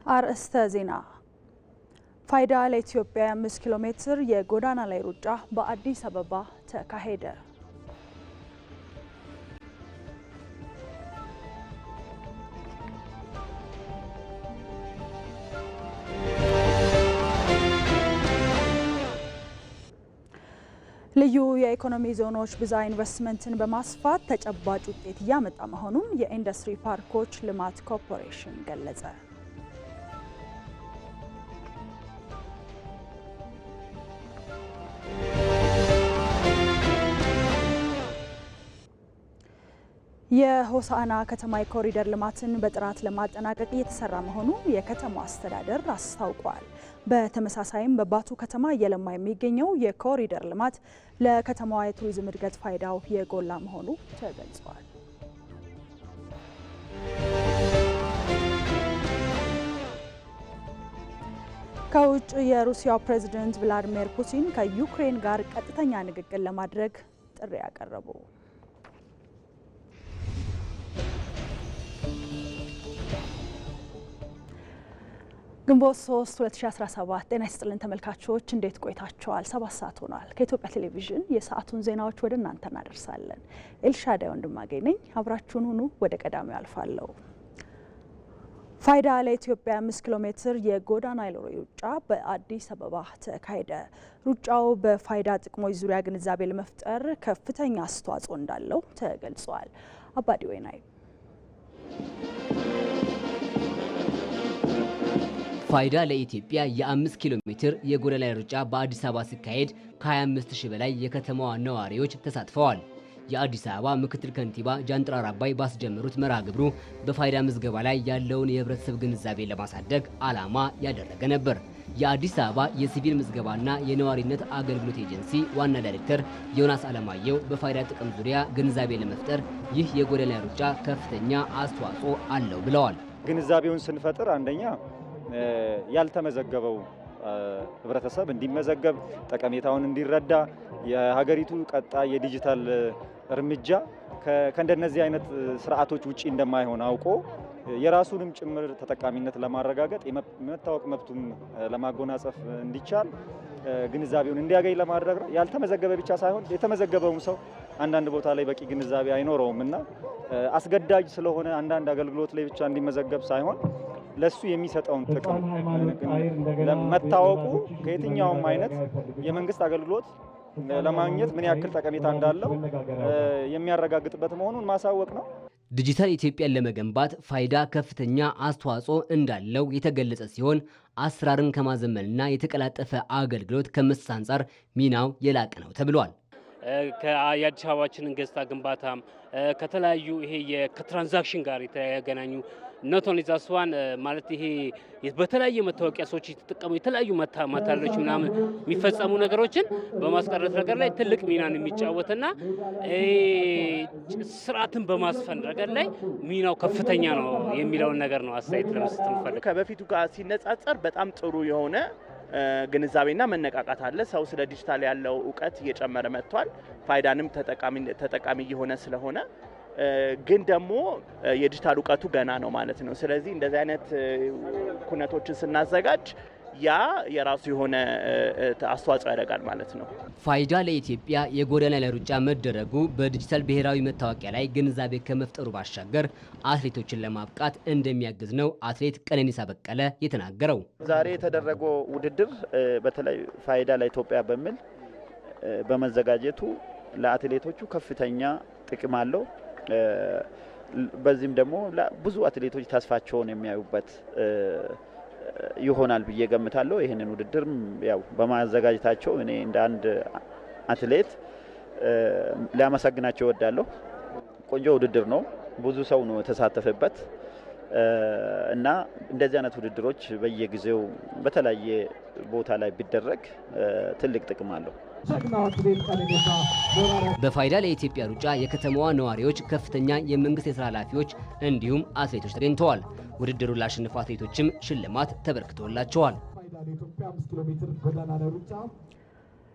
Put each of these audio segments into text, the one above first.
አርእስተ ዜና ፋይዳ ለኢትዮጵያ 5 ኪሎ ሜትር የጎዳና ላይ ሩጫ በአዲስ አበባ ተካሄደ። ልዩ የኢኮኖሚ ዞኖች ብዝሃ ኢንቨስትመንትን በማስፋት ተጨባጭ ውጤት እያመጣ መሆኑን የኢንዱስትሪ ፓርኮች ልማት ኮርፖሬሽን ገለጸ። የሆሳዕና ከተማ የኮሪደር ልማትን በጥራት ለማጠናቀቅ እየተሰራ መሆኑን የከተማው አስተዳደር አስታውቋል። በተመሳሳይም በባቱ ከተማ እየለማ የሚገኘው የኮሪደር ልማት ለከተማዋ የቱሪዝም እድገት ፋይዳው የጎላ መሆኑ ተገልጿል። ከውጭ የሩሲያው ፕሬዝዳንት ቭላዲሚር ፑቲን ከዩክሬን ጋር ቀጥተኛ ንግግር ለማድረግ ጥሪ ያቀረቡ። ግንቦት 3 2017 ጤና ይስጥልን ተመልካቾች፣ እንዴት ቆይታችኋል? 7 ሰዓት ሆኗል። ከኢትዮጵያ ቴሌቪዥን የሰዓቱን ዜናዎች ወደ እናንተ እናደርሳለን። ኤልሻዳይ ወንድማገኝ ነኝ። አብራችሁን ሁኑ። ወደ ቀዳሚው አልፋለሁ። ፋይዳ ለኢትዮጵያ 5 ኪሎ ሜትር የጎዳና ላይ ሩጫ በአዲስ አበባ ተካሄደ። ሩጫው በፋይዳ ጥቅሞች ዙሪያ ግንዛቤ ለመፍጠር ከፍተኛ አስተዋጽኦ እንዳለው ተገልጿል። አባዲ ወይናይ ፋይዳ ለኢትዮጵያ የ5 ኪሎ ሜትር የጎዳና ላይ ሩጫ በአዲስ አበባ ሲካሄድ ከ25000 በላይ የከተማዋ ነዋሪዎች ተሳትፈዋል። የአዲስ አበባ ምክትል ከንቲባ ጃንጥራር አባይ ባስጀመሩት መርሃ ግብሩ በፋይዳ ምዝገባ ላይ ያለውን የህብረተሰብ ግንዛቤ ለማሳደግ ዓላማ ያደረገ ነበር። የአዲስ አበባ የሲቪል ምዝገባና የነዋሪነት አገልግሎት ኤጀንሲ ዋና ዳይሬክተር ዮናስ አለማየሁ በፋይዳ ጥቅም ዙሪያ ግንዛቤ ለመፍጠር ይህ የጎዳና ላይ ሩጫ ከፍተኛ አስተዋጽኦ አለው ብለዋል። ግንዛቤውን ስንፈጥር አንደኛ ያልተመዘገበው ህብረተሰብ እንዲመዘገብ፣ ጠቀሜታውን እንዲረዳ፣ የሀገሪቱ ቀጣይ የዲጂታል እርምጃ ከእንደነዚህ አይነት ስርዓቶች ውጪ እንደማይሆን አውቆ የራሱንም ጭምር ተጠቃሚነት ለማረጋገጥ የመታወቅ መብቱን ለማጎናጸፍ እንዲቻል ግንዛቤውን እንዲያገኝ ለማድረግ ነው። ያልተመዘገበ ብቻ ሳይሆን የተመዘገበውም ሰው አንዳንድ ቦታ ላይ በቂ ግንዛቤ አይኖረውም እና አስገዳጅ ስለሆነ አንዳንድ አገልግሎት ላይ ብቻ እንዲመዘገብ ሳይሆን ለሱ የሚሰጠውን ጥቅም ለመታወቁ ከየትኛውም አይነት የመንግስት አገልግሎት ለማግኘት ምን ያክል ጠቀሜታ እንዳለው የሚያረጋግጥበት መሆኑን ማሳወቅ ነው። ዲጂታል ኢትዮጵያን ለመገንባት ፋይዳ ከፍተኛ አስተዋጽኦ እንዳለው የተገለጸ ሲሆን አሰራርን ከማዘመንና የተቀላጠፈ አገልግሎት ከመስጠት አንጻር ሚናው የላቀ ነው ተብሏል። የአዲስ አበባችንን ገጽታ ግንባታም ከተለያዩ ይሄ ከትራንዛክሽን ጋር የተገናኙ ኖቶን ዛስዋን ማለት ይሄ በተለያየ መታወቂያ ሰዎች የተጠቀሙ የተለያዩ ማታለሎች ምናምን የሚፈጸሙ ነገሮችን በማስቀረት ነገር ላይ ትልቅ ሚናን የሚጫወትና ስርዓትን በማስፈን ረገድ ላይ ሚናው ከፍተኛ ነው የሚለውን ነገር ነው አስተያየት ለመስጠት እንፈልግ። ከበፊቱ ጋር ሲነጻጸር በጣም ጥሩ የሆነ ግንዛቤና መነቃቃት አለ። ሰው ስለ ዲጂታል ያለው እውቀት እየጨመረ መጥቷል። ፋይዳንም ተጠቃሚ እየሆነ ስለሆነ ግን ደግሞ የዲጂታል እውቀቱ ገና ነው ማለት ነው። ስለዚህ እንደዚህ አይነት ኩነቶችን ስናዘጋጅ ያ የራሱ የሆነ አስተዋጽኦ ያደርጋል ማለት ነው። ፋይዳ ለኢትዮጵያ የጎዳና ላይ ሩጫ መደረጉ በዲጂታል ብሔራዊ መታወቂያ ላይ ግንዛቤ ከመፍጠሩ ባሻገር አትሌቶችን ለማብቃት እንደሚያግዝ ነው አትሌት ቀነኒሳ በቀለ የተናገረው። ዛሬ የተደረገው ውድድር በተለይ ፋይዳ ለኢትዮጵያ በሚል በመዘጋጀቱ ለአትሌቶቹ ከፍተኛ ጥቅም አለው። በዚህም ደግሞ ብዙ አትሌቶች ተስፋቸውን የሚያዩበት ይሆናል ብዬ ገምታለሁ። ይህንን ውድድር ያው በማዘጋጀታቸው እኔ እንደ አንድ አትሌት ሊያመሰግናቸው እወዳለሁ። ቆንጆ ውድድር ነው። ብዙ ሰው ነው የተሳተፈበት እና እንደዚህ አይነት ውድድሮች በየጊዜው በተለያየ ቦታ ላይ ቢደረግ ትልቅ ጥቅም አለው። በፋይዳ ለኢትዮጵያ ሩጫ የከተማዋ ነዋሪዎች፣ ከፍተኛ የመንግስት የስራ ኃላፊዎች እንዲሁም አትሌቶች ተገኝተዋል። ውድድሩን ላሸነፉ አትሌቶችም ሽልማት ተበርክቶላቸዋል።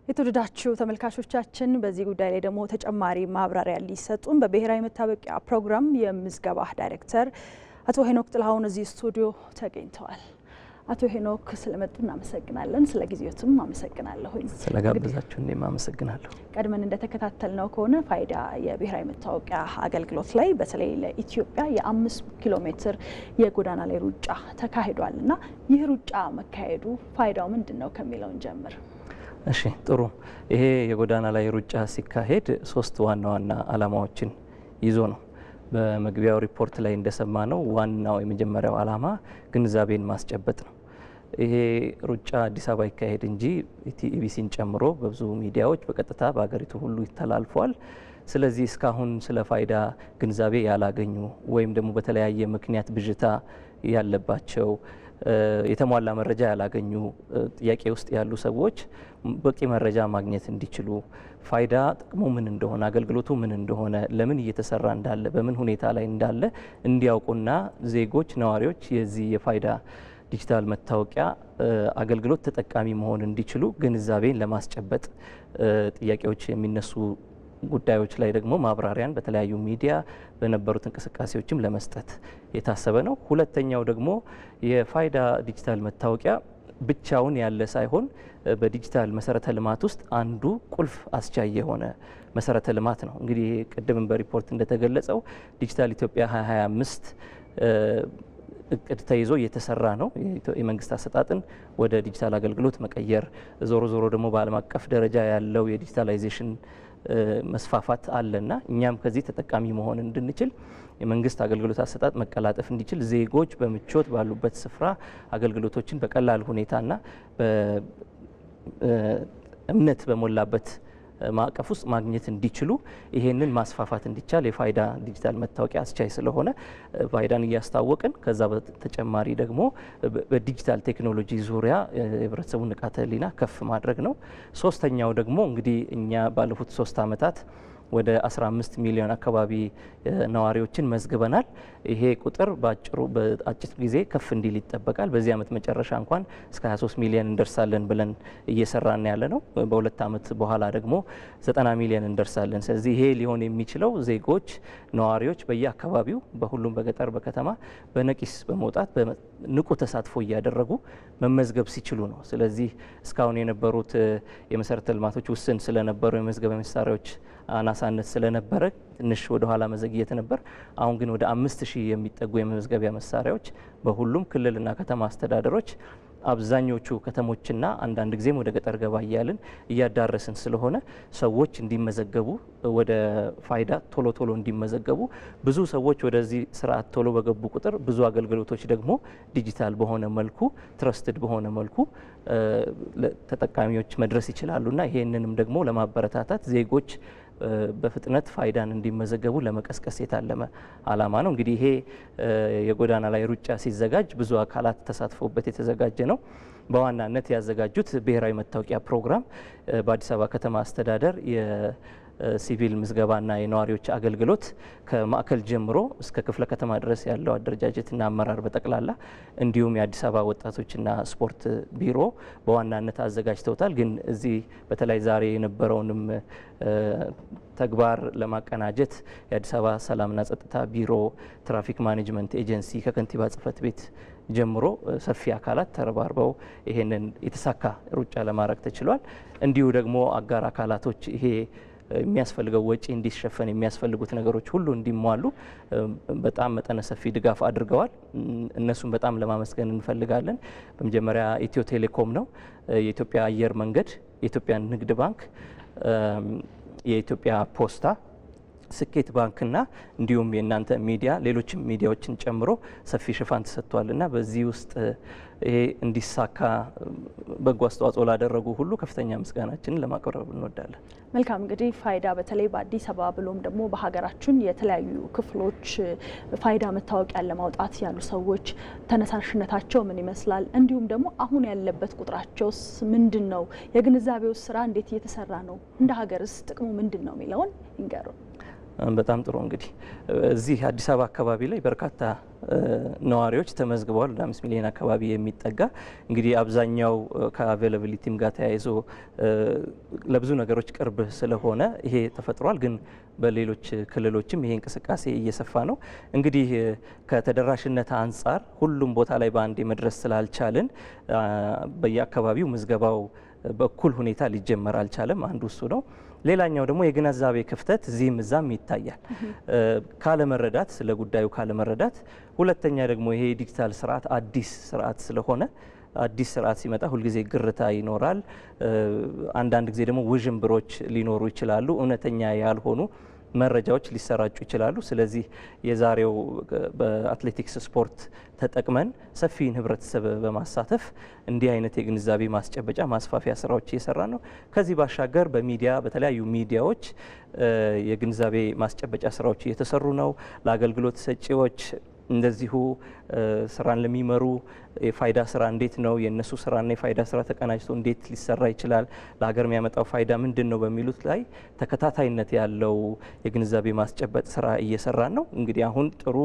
የተወደዳችሁ ተመልካቾቻችን በዚህ ጉዳይ ላይ ደግሞ ተጨማሪ ማብራሪያ ሊሰጡን በብሔራዊ መታወቂያ ፕሮግራም የምዝገባ ዳይሬክተር አቶ ሄኖክ ጥላሁን እዚህ ስቱዲዮ ተገኝተዋል። አቶ ሄኖክ ስለመጡ እናመሰግናለን። ስለ ጊዜዎትም አመሰግናለሁኝ። ስለጋበዛችሁ እኔም አመሰግናለሁ። ቀድመን እንደተከታተልነው ከሆነ ፋይዳ የብሔራዊ መታወቂያ አገልግሎት ላይ በተለይ ለኢትዮጵያ የ5 ኪሎ ሜትር የጎዳና ላይ ሩጫ ተካሂዷልና ይህ ሩጫ መካሄዱ ፋይዳው ምንድነው ከሚለውን ጀምር። እሺ ጥሩ። ይሄ የጎዳና ላይ ሩጫ ሲካሄድ 3 ዋና ዋና ዓላማዎችን ይዞ ነው። በመግቢያው ሪፖርት ላይ እንደሰማ ነው ዋናው የመጀመሪያው ዓላማ ግንዛቤን ማስጨበጥ ነው። ይሄ ሩጫ አዲስ አበባ ይካሄድ እንጂ ኢቢሲን ጨምሮ በብዙ ሚዲያዎች በቀጥታ በሀገሪቱ ሁሉ ይተላልፏል። ስለዚህ እስካሁን ስለ ፋይዳ ግንዛቤ ያላገኙ ወይም ደግሞ በተለያየ ምክንያት ብዥታ ያለባቸው የተሟላ መረጃ ያላገኙ ጥያቄ ውስጥ ያሉ ሰዎች በቂ መረጃ ማግኘት እንዲችሉ ፋይዳ ጥቅሙ ምን እንደሆነ፣ አገልግሎቱ ምን እንደሆነ፣ ለምን እየተሰራ እንዳለ፣ በምን ሁኔታ ላይ እንዳለ እንዲያውቁና ዜጎች፣ ነዋሪዎች የዚህ የፋይዳ ዲጂታል መታወቂያ አገልግሎት ተጠቃሚ መሆን እንዲችሉ ግንዛቤን ለማስጨበጥ ጥያቄዎች የሚነሱ ጉዳዮች ላይ ደግሞ ማብራሪያን በተለያዩ ሚዲያ በነበሩት እንቅስቃሴዎችም ለመስጠት የታሰበ ነው። ሁለተኛው ደግሞ የፋይዳ ዲጂታል መታወቂያ ብቻውን ያለ ሳይሆን በዲጂታል መሰረተ ልማት ውስጥ አንዱ ቁልፍ አስቻይ የሆነ መሰረተ ልማት ነው። እንግዲህ ቅድም በሪፖርት እንደተገለጸው ዲጂታል ኢትዮጵያ 2025 እቅድ ተይዞ እየተሰራ ነው። የመንግስት አሰጣጥን ወደ ዲጂታል አገልግሎት መቀየር፣ ዞሮ ዞሮ ደግሞ በዓለም አቀፍ ደረጃ ያለው የዲጂታላይዜሽን መስፋፋት አለና እኛም ከዚህ ተጠቃሚ መሆን እንድንችል የመንግስት አገልግሎት አሰጣጥ መቀላጠፍ እንዲችል ዜጎች በምቾት ባሉበት ስፍራ አገልግሎቶችን በቀላል ሁኔታና እምነት በሞላበት ማዕቀፍ ውስጥ ማግኘት እንዲችሉ ይሄንን ማስፋፋት እንዲቻል የፋይዳ ዲጂታል መታወቂያ አስቻይ ስለሆነ ፋይዳን እያስታወቅን ከዛ በተጨማሪ ደግሞ በዲጂታል ቴክኖሎጂ ዙሪያ የህብረተሰቡን ንቃተ ህሊና ከፍ ማድረግ ነው። ሶስተኛው ደግሞ እንግዲህ እኛ ባለፉት 3 ዓመታት ወደ 15 ሚሊዮን አካባቢ ነዋሪዎችን መዝግበናል። ይሄ ቁጥር በአጭር ጊዜ ከፍ እንዲል ይጠበቃል። በዚህ ዓመት መጨረሻ እንኳን እስከ 23 ሚሊዮን እንደርሳለን ብለን እየሰራን ያለ ነው። በ2 ዓመት በኋላ ደግሞ 90 ሚሊዮን እንደርሳለን። ስለዚህ ይሄ ሊሆን የሚችለው ዜጎች፣ ነዋሪዎች በየአካባቢው በሁሉም በገጠር በከተማ በነቂስ በመውጣት ንቁ ተሳትፎ እያደረጉ መመዝገብ ሲችሉ ነው። ስለዚህ እስካሁን የነበሩት የመሰረተ ልማቶች ውስን ስለነበሩ የመዝገቢያ መሳሪያዎች አናሳነት ስለነበረ ትንሽ ወደ ኋላ መዘግየት ነበር። አሁን ግን ወደ 5000 የሚጠጉ የመዝገቢያ መሳሪያዎች በሁሉም ክልልና ከተማ አስተዳደሮች አብዛኞቹ ከተሞችና አንዳንድ ጊዜም ወደ ገጠር ገባ እያልን እያዳረስን ስለሆነ ሰዎች እንዲመዘገቡ ወደ ፋይዳ ቶሎ ቶሎ እንዲመዘገቡ ብዙ ሰዎች ወደዚህ ስርዓት ቶሎ በገቡ ቁጥር ብዙ አገልግሎቶች ደግሞ ዲጂታል በሆነ መልኩ ትረስትድ በሆነ መልኩ ተጠቃሚዎች መድረስ ይችላሉና ይሄንንም ደግሞ ለማበረታታት ዜጎች በፍጥነት ፋይዳን እንዲመዘገቡ ለመቀስቀስ የታለመ ዓላማ ነው። እንግዲህ ይሄ የጎዳና ላይ ሩጫ ሲዘጋጅ ብዙ አካላት ተሳትፎበት የተዘጋጀ ነው። በዋናነት ያዘጋጁት ብሔራዊ መታወቂያ ፕሮግራም በአዲስ አበባ ከተማ አስተዳደር ሲቪል ምዝገባና የነዋሪዎች አገልግሎት ከማዕከል ጀምሮ እስከ ክፍለ ከተማ ድረስ ያለው አደረጃጀትና አመራር በጠቅላላ እንዲሁም የአዲስ አበባ ወጣቶችና ስፖርት ቢሮ በዋናነት አዘጋጅተውታል። ግን እዚህ በተለይ ዛሬ የነበረውንም ተግባር ለማቀናጀት የአዲስ አበባ ሰላምና ጸጥታ ቢሮ፣ ትራፊክ ማኔጅመንት ኤጀንሲ ከከንቲባ ጽሕፈት ቤት ጀምሮ ሰፊ አካላት ተረባርበው ይሄንን የተሳካ ሩጫ ለማድረግ ተችሏል። እንዲሁ ደግሞ አጋር አካላቶች ይሄ የሚያስፈልገው ወጪ እንዲሸፈን የሚያስፈልጉት ነገሮች ሁሉ እንዲሟሉ በጣም መጠነ ሰፊ ድጋፍ አድርገዋል። እነሱም በጣም ለማመስገን እንፈልጋለን። በመጀመሪያ ኢትዮ ቴሌኮም ነው፣ የኢትዮጵያ አየር መንገድ፣ የኢትዮጵያ ንግድ ባንክ፣ የኢትዮጵያ ፖስታ፣ ስኬት ባንክና እንዲሁም የእናንተ ሚዲያ ሌሎችም ሚዲያዎችን ጨምሮ ሰፊ ሽፋን ተሰጥቷልና በዚህ ውስጥ ይሄ እንዲሳካ በጎ አስተዋጽኦ ላደረጉ ሁሉ ከፍተኛ ምስጋናችንን ለማቅረብ እንወዳለን። መልካም። እንግዲህ ፋይዳ በተለይ በአዲስ አበባ ብሎም ደግሞ በሀገራችን የተለያዩ ክፍሎች ፋይዳ መታወቂያን ለማውጣት ያሉ ሰዎች ተነሳሽነታቸው ምን ይመስላል? እንዲሁም ደግሞ አሁን ያለበት ቁጥራቸውስ ምንድን ነው? የግንዛቤው ስራ እንዴት እየተሰራ ነው? እንደ ሀገርስ ጥቅሙ ምንድን ነው የሚለውን ይንገሩ። በጣም ጥሩ እንግዲህ እዚህ አዲስ አበባ አካባቢ ላይ በርካታ ነዋሪዎች ተመዝግበዋል። ወደ 5 ሚሊዮን አካባቢ የሚጠጋ እንግዲህ አብዛኛው ከአቬይላቢሊቲም ጋር ተያይዞ ለብዙ ነገሮች ቅርብ ስለሆነ ይሄ ተፈጥሯል። ግን በሌሎች ክልሎችም ይሄ እንቅስቃሴ እየሰፋ ነው። እንግዲህ ከተደራሽነት አንጻር ሁሉም ቦታ ላይ በአንዴ መድረስ ስላልቻልን በየአካባቢው ምዝገባው በእኩል ሁኔታ ሊጀመር አልቻለም። አንዱ እሱ ነው። ሌላኛው ደግሞ የግንዛቤ ክፍተት እዚህም እዛም ይታያል፣ ካለመረዳት፣ ስለ ጉዳዩ ካለመረዳት። ሁለተኛ ደግሞ ይሄ ዲጂታል ስርዓት አዲስ ስርዓት ስለሆነ አዲስ ስርዓት ሲመጣ ሁልጊዜ ግርታ ይኖራል። አንዳንድ ጊዜ ደግሞ ውዥንብሮች ሊኖሩ ይችላሉ፣ እውነተኛ ያልሆኑ መረጃዎች ሊሰራጩ ይችላሉ። ስለዚህ የዛሬው በአትሌቲክስ ስፖርት ተጠቅመን ሰፊን ህብረተሰብ በማሳተፍ እንዲህ አይነት የግንዛቤ ማስጨበጫ ማስፋፊያ ስራዎች እየሰራ ነው። ከዚህ ባሻገር በሚዲያ በተለያዩ ሚዲያዎች የግንዛቤ ማስጨበጫ ስራዎች እየተሰሩ ነው። ለአገልግሎት ሰጪዎች እንደዚሁ ስራን ለሚመሩ የፋይዳ ስራ እንዴት ነው የነሱ ስራና የፋይዳ ስራ ተቀናጅቶ እንዴት ሊሰራ ይችላል፣ ለሀገር የሚያመጣው ፋይዳ ምንድን ነው በሚሉት ላይ ተከታታይነት ያለው የግንዛቤ ማስጨበጥ ስራ እየሰራን ነው። እንግዲህ አሁን ጥሩ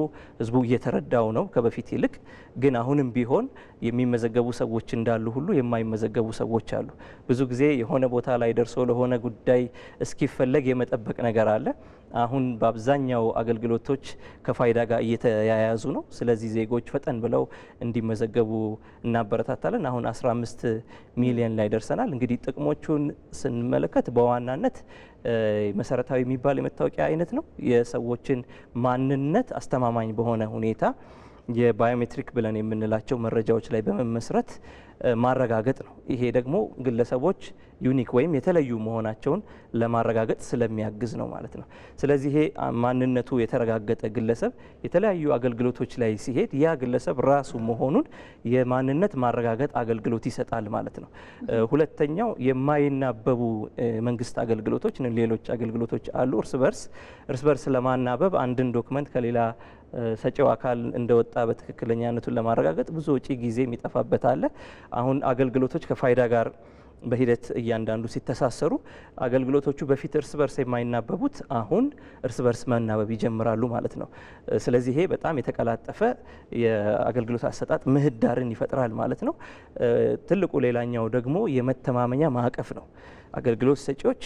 ህዝቡ እየተረዳው ነው ከበፊት ይልቅ። ግን አሁንም ቢሆን የሚመዘገቡ ሰዎች እንዳሉ ሁሉ የማይመዘገቡ ሰዎች አሉ። ብዙ ጊዜ የሆነ ቦታ ላይ ደርሶ ለሆነ ጉዳይ እስኪፈለግ የመጠበቅ ነገር አለ። አሁን በአብዛኛው አገልግሎቶች ከፋይዳ ጋር እየተያያዙ ነው። ስለዚህ ዜጎች ፈጠን ብለው እንዲመዘገቡ እናበረታታለን። አሁን 15 ሚሊዮን ላይ ደርሰናል። እንግዲህ ጥቅሞቹን ስንመለከት በዋናነት መሰረታዊ የሚባል የመታወቂያ አይነት ነው። የሰዎችን ማንነት አስተማማኝ በሆነ ሁኔታ የባዮሜትሪክ ብለን የምንላቸው መረጃዎች ላይ በመመስረት ማረጋገጥ ነው። ይሄ ደግሞ ግለሰቦች ዩኒክ ወይም የተለዩ መሆናቸውን ለማረጋገጥ ስለሚያግዝ ነው ማለት ነው። ስለዚህ ይሄ ማንነቱ የተረጋገጠ ግለሰብ የተለያዩ አገልግሎቶች ላይ ሲሄድ ያ ግለሰብ ራሱ መሆኑን የማንነት ማረጋገጥ አገልግሎት ይሰጣል ማለት ነው። ሁለተኛው የማይናበቡ መንግስት አገልግሎቶች፣ ሌሎች አገልግሎቶች አሉ። እርስ በርስ ለማናበብ አንድን ዶክመንት ከሌላ ሰጪው አካል እንደወጣ በትክክለኛነቱን ለማረጋገጥ ብዙ ወጪ ጊዜ የሚጠፋበት አለ። አሁን አገልግሎቶች ከፋይዳ ጋር በሂደት እያንዳንዱ ሲተሳሰሩ አገልግሎቶቹ በፊት እርስ በርስ የማይናበቡት አሁን እርስ በርስ መናበብ ይጀምራሉ ማለት ነው። ስለዚህ ይሄ በጣም የተቀላጠፈ የአገልግሎት አሰጣጥ ምህዳርን ይፈጥራል ማለት ነው። ትልቁ ሌላኛው ደግሞ የመተማመኛ ማዕቀፍ ነው። አገልግሎት ሰጪዎች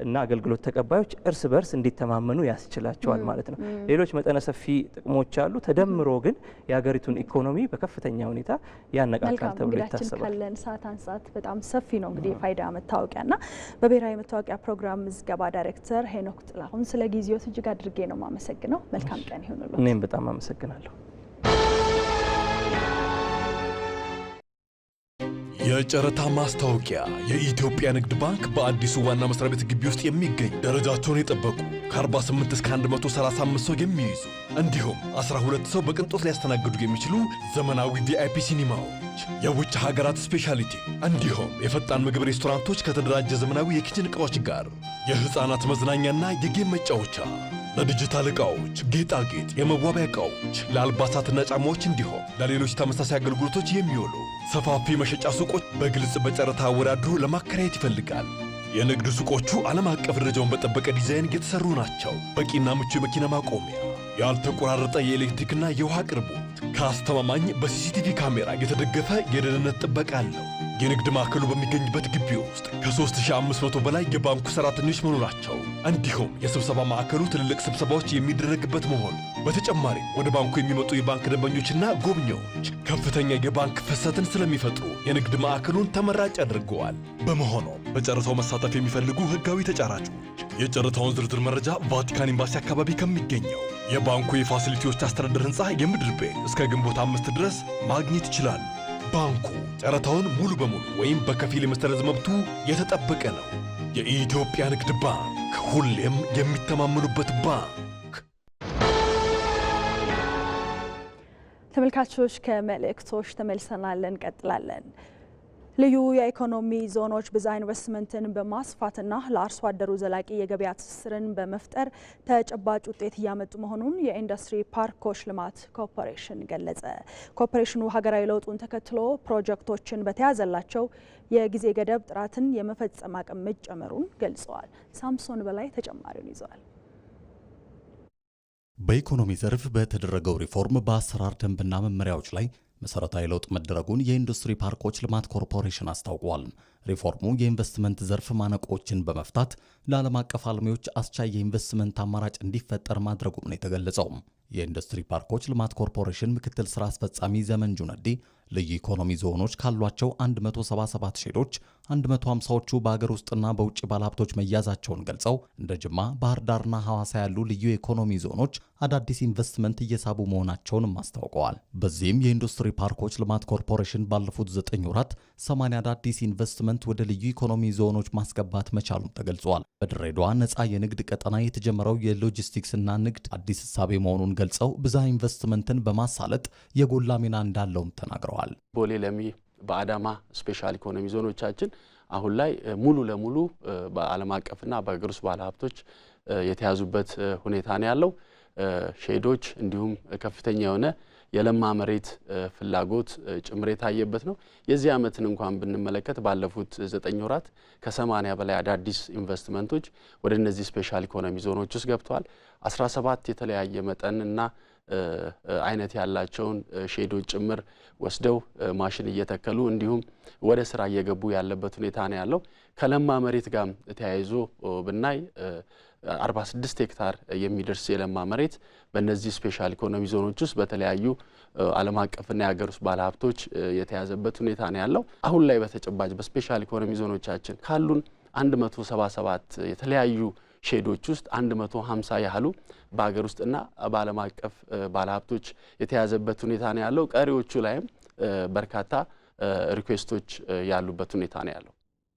እና አገልግሎት ተቀባዮች እርስ በርስ እንዲተማመኑ ያስችላቸዋል ማለት ነው። ሌሎች መጠነ ሰፊ ጥቅሞች አሉ። ተደምሮ ግን የሀገሪቱን ኢኮኖሚ በከፍተኛ ሁኔታ ያነቃቃል ተብሎ ይታሰባል። ካለን ሰዓት አንጻት በጣም ሰፊ ነው። እንግዲህ የፋይዳ መታወቂያና በብሔራዊ መታወቂያ ፕሮግራም ምዝገባ ዳይሬክተር ሄኖክ ጥላሁን ስለ ጊዜው እጅግ አድርጌ ነው የማመሰግነው። መልካም ቀን ይሁንልዎት። እኔም በጣም አመሰግናለሁ። የጨረታ ማስታወቂያ የኢትዮጵያ ንግድ ባንክ በአዲሱ ዋና መስሪያ ቤት ግቢ ውስጥ የሚገኝ ደረጃቸውን የጠበቁ ከ48 እስከ 135 ሰው የሚይዙ እንዲሁም 12 ሰው በቅንጦት ሊያስተናግዱ የሚችሉ ዘመናዊ ቪአይፒ ሲኒማዎች፣ የውጭ ሀገራት ስፔሻሊቲ እንዲሁም የፈጣን ምግብ ሬስቶራንቶች ከተደራጀ ዘመናዊ የኪችን ዕቃዎች ጋር የሕፃናት መዝናኛና የጌም መጫወቻ፣ ለዲጂታል ዕቃዎች፣ ጌጣጌጥ፣ የመዋቢያ ዕቃዎች፣ ለአልባሳትና ጫማዎች እንዲሁም ለሌሎች ተመሳሳይ አገልግሎቶች የሚውሉ ሰፋፊ መሸጫ ሱቆች በግልጽ በጨረታ አወዳድሮ ለማከራየት ይፈልጋል። የንግድ ሱቆቹ ዓለም አቀፍ ደረጃውን በጠበቀ ዲዛይን የተሰሩ ናቸው። በቂና ምቹ የመኪና ማቆሚያ፣ ያልተቆራረጠ የኤሌክትሪክና የውሃ አቅርቦት፣ ከአስተማማኝ በሲሲቲቪ ካሜራ የተደገፈ የደህንነት ጥበቃ አለው። የንግድ ማዕከሉ በሚገኝበት ግቢ ውስጥ ከ3500 በላይ የባንኩ ሰራተኞች መኖራቸው እንዲሁም የስብሰባ ማዕከሉ ትልልቅ ስብሰባዎች የሚደረግበት መሆኑ በተጨማሪ ወደ ባንኩ የሚመጡ የባንክ ደንበኞችና ጎብኚዎች ከፍተኛ የባንክ ፍሰትን ስለሚፈጥሩ የንግድ ማዕከሉን ተመራጭ አድርገዋል። በመሆኑም በጨረታው መሳተፍ የሚፈልጉ ህጋዊ ተጫራቾች የጨረታውን ዝርዝር መረጃ ቫቲካን ኤምባሲ አካባቢ ከሚገኘው የባንኩ የፋሲሊቲዎች አስተዳደር ህንፃ የምድር ቤት እስከ ግንቦት 5 ድረስ ማግኘት ይችላሉ። ባንኩ ጨረታውን ሙሉ በሙሉ ወይም በከፊል የመሰረዝ መብቱ የተጠበቀ ነው። የኢትዮጵያ ንግድ ባንክ ሁሌም የሚተማመኑበት ባንክ። ተመልካቾች ከመልእክቶች ተመልሰናል፣ እንቀጥላለን። ልዩ የኢኮኖሚ ዞኖች ብዝሃ ኢንቨስትመንትን በማስፋትና ለአርሶ አደሩ ዘላቂ የገበያ ትስስርን በመፍጠር ተጨባጭ ውጤት እያመጡ መሆኑን የኢንዱስትሪ ፓርኮች ልማት ኮርፖሬሽን ገለጸ። ኮርፖሬሽኑ ሀገራዊ ለውጡን ተከትሎ ፕሮጀክቶችን በተያዘላቸው የጊዜ ገደብ ጥራትን የመፈጸም አቅም መጨመሩን ገልጸዋል። ሳምሶን በላይ ተጨማሪውን ይዘዋል። በኢኮኖሚ ዘርፍ በተደረገው ሪፎርም በአሰራር ደንብና መመሪያዎች ላይ መሰረታዊ ለውጥ መደረጉን የኢንዱስትሪ ፓርኮች ልማት ኮርፖሬሽን አስታውቋል። ሪፎርሙ የኢንቨስትመንት ዘርፍ ማነቆችን በመፍታት ለዓለም አቀፍ አልሚዎች አስቻይ የኢንቨስትመንት አማራጭ እንዲፈጠር ማድረጉም ነው የተገለጸው። የኢንዱስትሪ ፓርኮች ልማት ኮርፖሬሽን ምክትል ስራ አስፈጻሚ ዘመን ጁነዲ ልዩ ኢኮኖሚ ዞኖች ካሏቸው 177 ሼዶች 150ዎቹ በአገር ውስጥና በውጭ ባለሀብቶች መያዛቸውን ገልጸው እንደ ጅማ፣ ባህር ዳርና ሐዋሳ ያሉ ልዩ ኢኮኖሚ ዞኖች አዳዲስ ኢንቨስትመንት እየሳቡ መሆናቸውንም አስታውቀዋል። በዚህም የኢንዱስትሪ ፓርኮች ልማት ኮርፖሬሽን ባለፉት 9 ወራት 80 አዳዲስ ኢንቨስትመንት ወደ ልዩ ኢኮኖሚ ዞኖች ማስገባት መቻሉን ተገልጿል። በድሬዳዋ ነፃ የንግድ ቀጠና የተጀመረው የሎጂስቲክስና ንግድ አዲስ እሳቤ መሆኑን ገልጸው ብዝሃ ኢንቨስትመንትን በማሳለጥ የጎላ ሚና እንዳለውም ተናግረዋል። ቦሌ ለሚ በአዳማ ስፔሻል ኢኮኖሚ ዞኖቻችን አሁን ላይ ሙሉ ለሙሉ በዓለም አቀፍና በአገር ውስጥ ባለሀብቶች የተያዙበት ሁኔታ ነው ያለው። ሼዶች እንዲሁም ከፍተኛ የሆነ የለማ መሬት ፍላጎት ጭምር የታየበት ነው። የዚህ ዓመትን እንኳን ብንመለከት ባለፉት 9 ወራት ከ80 በላይ አዳዲስ ኢንቨስትመንቶች ወደ እነዚህ ስፔሻል ኢኮኖሚ ዞኖች ውስጥ ገብተዋል። 17 የተለያየ መጠንና አይነት ያላቸውን ሼዶች ጭምር ወስደው ማሽን እየተከሉ እንዲሁም ወደ ስራ እየገቡ ያለበት ሁኔታ ነው ያለው። ከለማ መሬት ጋር ተያይዞ ብናይ 46 ሄክታር የሚደርስ የለማ መሬት በእነዚህ ስፔሻል ኢኮኖሚ ዞኖች ውስጥ በተለያዩ ዓለም አቀፍና የሀገር ውስጥ ባለሀብቶች የተያዘበት ሁኔታ ነው ያለው። አሁን ላይ በተጨባጭ በስፔሻል ኢኮኖሚ ዞኖቻችን ካሉን 177 የተለያዩ ሼዶች ውስጥ 150 ያህሉ በአገር ውስጥና በዓለም አቀፍ ባለሀብቶች የተያዘበት ሁኔታ ነው ያለው። ቀሪዎቹ ላይም በርካታ ሪኩዌስቶች ያሉበት ሁኔታ ነው ያለው።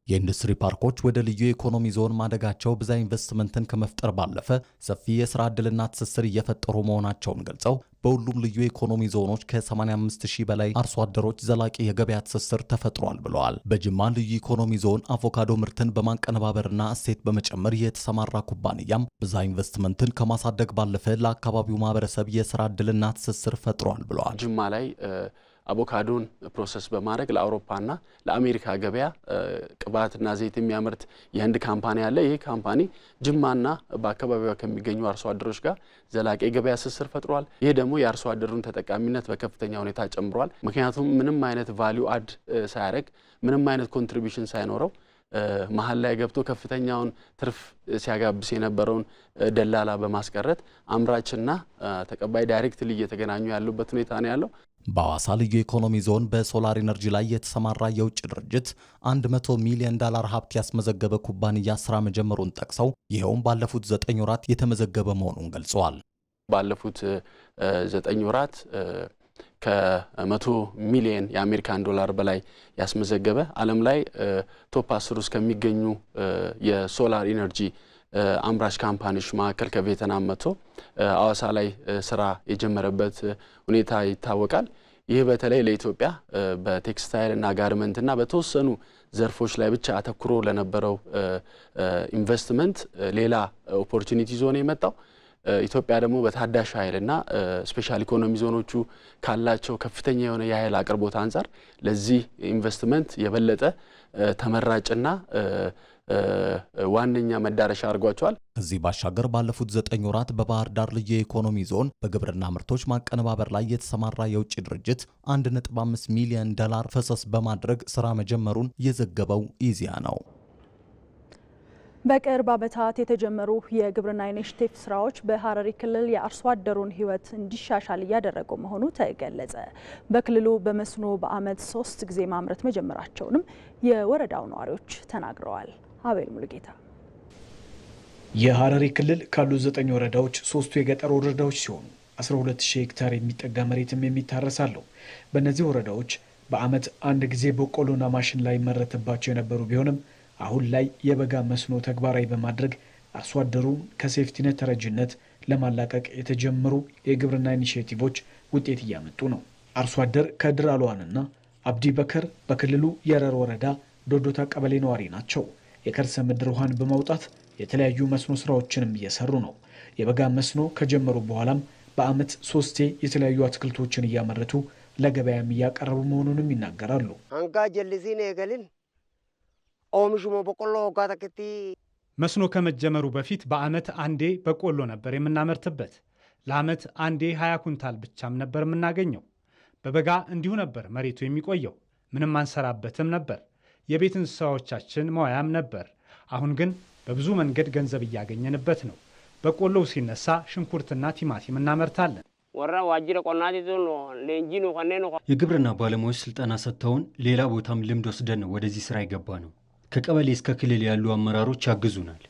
የኢንዱስትሪ ፓርኮች ወደ ልዩ ኢኮኖሚ ዞን ማደጋቸው ብዝሃ ኢንቨስትመንትን ከመፍጠር ባለፈ ሰፊ የሥራ ዕድልና ትስስር እየፈጠሩ መሆናቸውን ገልጸው በሁሉም ልዩ ኢኮኖሚ ዞኖች ከ85,000 በላይ አርሶ አደሮች ዘላቂ የገበያ ትስስር ተፈጥሯል ብለዋል። በጅማ ልዩ ኢኮኖሚ ዞን አቮካዶ ምርትን በማቀነባበርና እሴት በመጨመር የተሰማራ ኩባንያም ብዝሃ ኢንቨስትመንትን ከማሳደግ ባለፈ ለአካባቢው ማህበረሰብ የሥራ ዕድልና ትስስር ፈጥሯል ብለዋል። ጅማ ላይ አቮካዶን ፕሮሰስ በማድረግ ለአውሮፓና ለአሜሪካ ገበያ ቅባትና ዘይት የሚያመርት የህንድ ካምፓኒ አለ። ይህ ካምፓኒ ጅማና በአካባቢዋ ከሚገኙ አርሶ አደሮች ጋር ዘላቂ የገበያ ትስስር ፈጥሯል። ይህ ደግሞ የአርሶ አደሩን ተጠቃሚነት በከፍተኛ ሁኔታ ጨምሯል። ምክንያቱም ምንም አይነት ቫሊዩ አድ ሳያደርግ ምንም አይነት ኮንትሪቢዩሽን ሳይኖረው መሀል ላይ ገብቶ ከፍተኛውን ትርፍ ሲያጋብስ የነበረውን ደላላ በማስቀረት አምራችና ተቀባይ ዳይሬክትሊ እየተገናኙ ያሉበት ሁኔታ ነው ያለው። በሐዋሳ ልዩ ኢኮኖሚ ዞን በሶላር ኢነርጂ ላይ የተሰማራ የውጭ ድርጅት $100 ሚሊዮን ሀብት ያስመዘገበ ኩባንያ ስራ መጀመሩን ጠቅሰው ይኸውም ባለፉት 9 ወራት የተመዘገበ መሆኑን ገልጸዋል። ባለፉት 9 ወራት ከ100 ሚሊዮን የአሜሪካን ዶላር በላይ ያስመዘገበ ዓለም ላይ ቶፕ 10 ውስጥ ከሚገኙ የሶላር ኢነርጂ አምራች ካምፓኒዎች መካከል ከቬትናም መጥቶ ሐዋሳ ላይ ስራ የጀመረበት ሁኔታ ይታወቃል። ይህ በተለይ ለኢትዮጵያ በቴክስታይል እና ጋርመንት እና በተወሰኑ ዘርፎች ላይ ብቻ አተኩሮ ለነበረው ኢንቨስትመንት ሌላ ኦፖርቹኒቲ ዞን የመጣው ኢትዮጵያ ደግሞ በታዳሽ ኃይልና ስፔሻል ኢኮኖሚ ዞኖቹ ካላቸው ከፍተኛ የሆነ የኃይል አቅርቦት አንፃር ለዚህ ኢንቨስትመንት የበለጠ ተመራጭና ዋነኛ መዳረሻ አድርጓቸዋል። ከዚህ ባሻገር ባለፉት 9 ወራት በባህር ዳር ልዩ የኢኮኖሚ ዞን በግብርና ምርቶች ማቀነባበር ላይ የተሰማራ የውጭ ድርጅት $1.5 ሚሊዮን ፈሰስ በማድረግ ስራ መጀመሩን የዘገበው ኢዜአ ነው። በቅርብ ዓመታት የተጀመሩ የግብርና ኢኒሼቲቭ ስራዎች በሐረሪ ክልል የአርሶ አደሩን ሕይወት እንዲሻሻል እያደረጉ መሆኑ ተገለጸ። በክልሉ በመስኖ በዓመት 3 ጊዜ ማምረት መጀመራቸውንም የወረዳው ነዋሪዎች ተናግረዋል። አቤል ሙሉጌታ። የሐረሪ ክልል ካሉ 9 ወረዳዎች 3ቱ የገጠር ወረዳዎች ሲሆኑ 12000 ሄክታር የሚጠጋ መሬትም የሚታረሳለው። በእነዚህ ወረዳዎች በዓመት አንድ ጊዜ በቆሎና ማሽን ላይ መረተባቸው የነበሩ ቢሆንም አሁን ላይ የበጋ መስኖ ተግባራዊ በማድረግ አርሶ አደሩን ከሴፍቲነት ተረጅነት ለማላቀቅ የተጀመሩ የግብርና ኢኒሼቲቮች ውጤት እያመጡ ነው። አርሶ አደር ከድር አልዋንና አብዲ በከር በክልሉ የረር ወረዳ ዶዶታ ቀበሌ ነዋሪ ናቸው። የከርሰ ምድር ውሃን በማውጣት የተለያዩ መስኖ ስራዎችንም እየሰሩ ነው። የበጋ መስኖ ከጀመሩ በኋላም በዓመት 3 የተለያዩ አትክልቶችን እያመረቱ ለገበያም እያቀረቡ መሆኑንም ይናገራሉ። አንጋ ጀልዚኔ ገልን ኦምሹሞ በቆሎ ጋታከቲ መስኖ ከመጀመሩ በፊት በዓመት አንዴ በቆሎ ነበር የምናመርትበት። ለዓመት አንዴ 20 ኩንታል ብቻም ነበር የምናገኘው። በበጋ እንዲሁ ነበር መሬቱ የሚቆየው። ምንም አንሰራበትም ነበር። የቤት እንስሳዎቻችን መዋያም ነበር። አሁን ግን በብዙ መንገድ ገንዘብ እያገኘንበት ነው። በቆሎው ሲነሳ ሽንኩርትና ቲማቲም እናመርታለን። የግብርና ባለሙያዎች ስልጠና ሰጥተውን ሌላ ቦታም ልምድ ወስደን ነው ወደዚህ ስራ የገባ ነው። ከቀበሌ እስከ ክልል ያሉ አመራሮች ያግዙናል።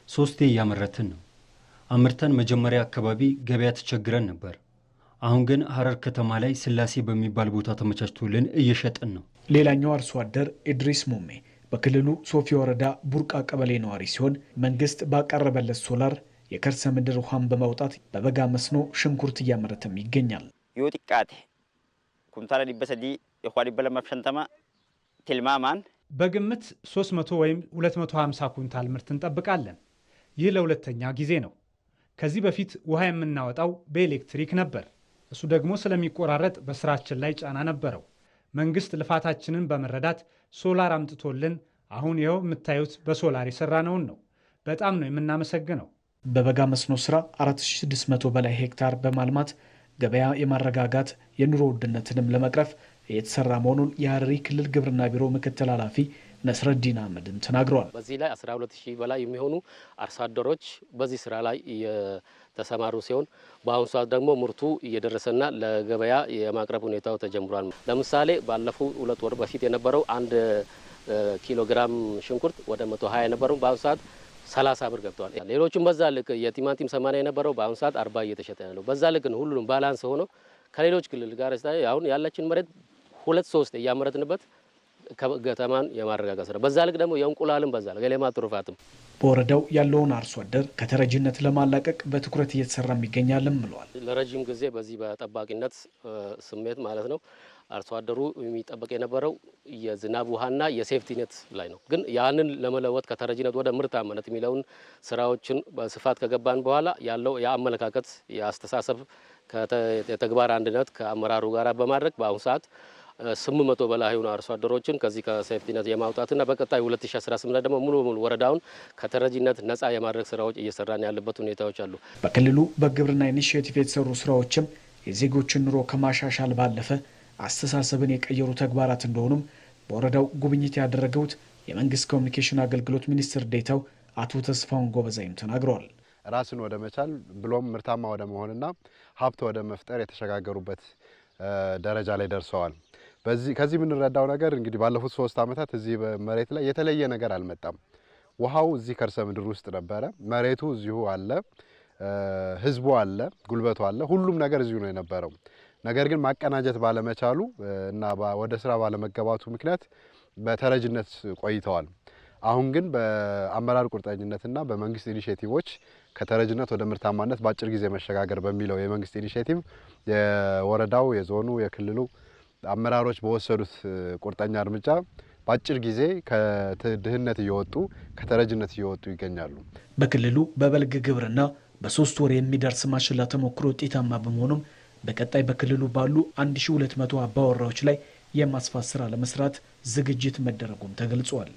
3 እያመረትን ነው። አምርተን መጀመሪያ አካባቢ ገበያ ተቸግረን ነበር። አሁን ግን ሀረር ከተማ ላይ ስላሴ በሚባል ቦታ ተመቻችቶልን እየሸጥን ነው። ሌላኛው አርሶ አደር ኢድሪስ ሙሜ በክልሉ ሶፊ ወረዳ ቡርቃ ቀበሌ ነዋሪ ሲሆን መንግስት ባቀረበለት ሶላር የከርሰ ምድር ውሃን በማውጣት በበጋ መስኖ ሽንኩርት እያመረተም ይገኛል። ዮቲቃቴ ኩምታላ ዲበሰዲ የኳዲ በለማፍሸንተማ ትልማማን በግምት 300 ወይም 250 ኩንታል ምርት እንጠብቃለን። ይህ ለሁለተኛ ጊዜ ነው። ከዚህ በፊት ውሃ የምናወጣው በኤሌክትሪክ ነበር። እሱ ደግሞ ስለሚቆራረጥ በስራችን ላይ ጫና ነበረው። መንግስት ልፋታችንን በመረዳት ሶላር አምጥቶልን አሁን ይኸው የምታዩት በሶላር የሰራነውን ነው። በጣም ነው የምናመሰግነው። በበጋ መስኖ ስራ 4600 በላይ ሄክታር በማልማት ገበያ የማረጋጋት የኑሮ ውድነትንም ለመቅረፍ የተሰራ መሆኑን የሀረሪ ክልል ግብርና ቢሮ ምክትል ኃላፊ ነስረዲን አህመድም ተናግረዋል። በዚህ ላይ 12000 በላይ የሚሆኑ አርሶ አደሮች በዚህ ስራ ላይ የተሰማሩ ሲሆን በአሁኑ ሰዓት ደግሞ ምርቱ እየደረሰና ለገበያ የማቅረብ ሁኔታው ተጀምሯል። ለምሳሌ ባለፉት 2 ወር በፊት የነበረው 1 ኪሎ ግራም ሽንኩርት ወደ 120 የነበረው በአሁኑ ሰዓት 30 ብር ገብቷል። ሌሎችም በዛ ልክ የቲማቲም 80 የነበረው በአሁኑ ሰዓት 40 እየተሸጠ ያለው በዛ ልክ ነው። ሁሉንም ባላንስ ሆኖ ከሌሎች ክልል ጋር አሁን ያለችን መሬት 2-3 እያመረትንበት ከተማን የማረጋጋት ስራ በዛ ልክ ደግሞ የእንቁላልም በዛ ልክ የሌማት ትሩፋትም በወረዳው ያለውን አርሶ አደር ከተረጂነት ለማላቀቅ በትኩረት እየተሰራ ይገኛልም ብለዋል። ለረጅም ጊዜ በዚህ በጠባቂነት ስሜት ማለት ነው አርሶ አደሩ የሚጠበቅ የነበረው የዝናብ ውሃና የሴፍቲኔት ላይ ነው። ግን ያንን ለመለወጥ ከተረጂነት ወደ ምርታማነት የሚለውን ስራዎችን በስፋት ከገባን በኋላ ያለው የአመለካከት የአስተሳሰብ የተግባር አንድነት ከአመራሩ ጋር በማድረግ በአሁኑ ሰዓት 800 በላይ የሆኑ አርሶ አደሮችን ከዚህ ከሴፍቲኔት የማውጣትና በቀጣይ 2018 ደግሞ ሙሉ ሙሉ ወረዳውን ከተረጂነት ነፃ የማድረግ ስራዎች እየሰራን ያለበት ሁኔታዎች አሉ። በክልሉ በግብርና ኢኒሺዬቲቭ የተሰሩ ስራዎችም የዜጎችን ኑሮ ከማሻሻል ባለፈ አስተሳሰብን የቀየሩ ተግባራት እንደሆኑም በወረዳው ጉብኝት ያደረጉት የመንግስት ኮሚኒኬሽን አገልግሎት ሚኒስትር ዴኤታው አቶ ተስፋውን ጎበዛይም ተናግረዋል። ራስን ወደ መቻል ብሎም ምርታማ ወደ መሆንና ሀብት ወደ መፍጠር የተሸጋገሩበት ደረጃ ላይ ደርሰዋል። ከዚህ የምንረዳው ነገር እንግዲህ ባለፉት 3 ዓመታት እዚህ መሬት ላይ የተለየ ነገር አልመጣም። ውሃው እዚህ ከርሰ ምድር ውስጥ ነበረ፣ መሬቱ እዚሁ አለ፣ ህዝቡ አለ፣ ጉልበቱ አለ፣ ሁሉም ነገር እዚሁ ነው የነበረው። ነገር ግን ማቀናጀት ባለመቻሉ እና ወደ ስራ ባለመገባቱ ምክንያት በተረጅነት ቆይተዋል። አሁን ግን በአመራር ቁርጠኝነትና በመንግስት ኢኒሼቲቮች ከተረጅነት ወደ ምርታማነት በአጭር ጊዜ መሸጋገር በሚለው የመንግስት ኢኒሼቲቭ የወረዳው፣ የዞኑ፣ የክልሉ አመራሮች በወሰዱት ቁርጠኛ እርምጃ በአጭር ጊዜ ከድህነት እየወጡ ከተረጅነት እየወጡ ይገኛሉ። በክልሉ በበልግ ግብርና በ3 ወር የሚደርስ ማሽላ ተሞክሮ ውጤታማ በመሆኑም በቀጣይ በክልሉ ባሉ 1200 አባወራዎች ላይ የማስፋት ስራ ለመስራት ዝግጅት መደረጉም ተገልጿል።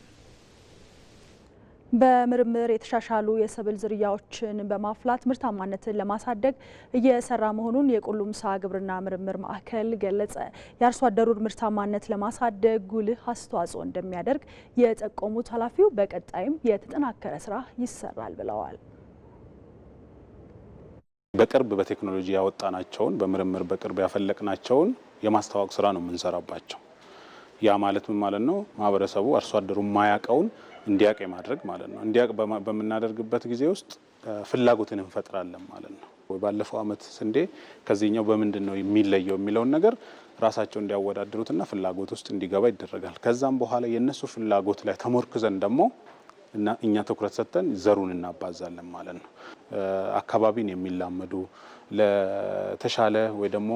በምርምር የተሻሻሉ የሰብል ዝርያዎችን በማፍላት ምርታማነትን ለማሳደግ እየሰራ መሆኑን የቁሉምሳ ግብርና ምርምር ማዕከል ገለጸ። የአርሶ አደሩን ምርታማነት ለማሳደግ ጉልህ አስተዋጽኦ እንደሚያደርግ የጠቆሙት ኃላፊው በቀጣይም የተጠናከረ ስራ ይሰራል ብለዋል። በቅርብ በቴክኖሎጂ ያወጣናቸውን በምርምር በቅርብ ያፈለቅናቸውን የማስተዋወቅ ስራ ነው የምንሰራባቸው። ያ ማለት ምን ማለት ነው? ማህበረሰቡ አርሶ አደሩ ማያቀውን እንዲያቅ ማድረግ ማለት ነው። እንዲያቅ በምናደርግበት ጊዜ ውስጥ ፍላጎትን እንፈጥራለን ማለት ነው። ባለፈው አመት ስንዴ ከዚህኛው በምንድን ነው የሚለየው የሚለውን ነገር ራሳቸው እንዲያወዳድሩትና ፍላጎት ውስጥ እንዲገባ ይደረጋል። ከዛም በኋላ የነሱ ፍላጎት ላይ ተሞርክዘን ደግሞ እና እኛ ትኩረት ሰጥተን ዘሩን እናባዛለን ማለት ነው። አካባቢን የሚላመዱ ለተሻለ ወይ ደግሞ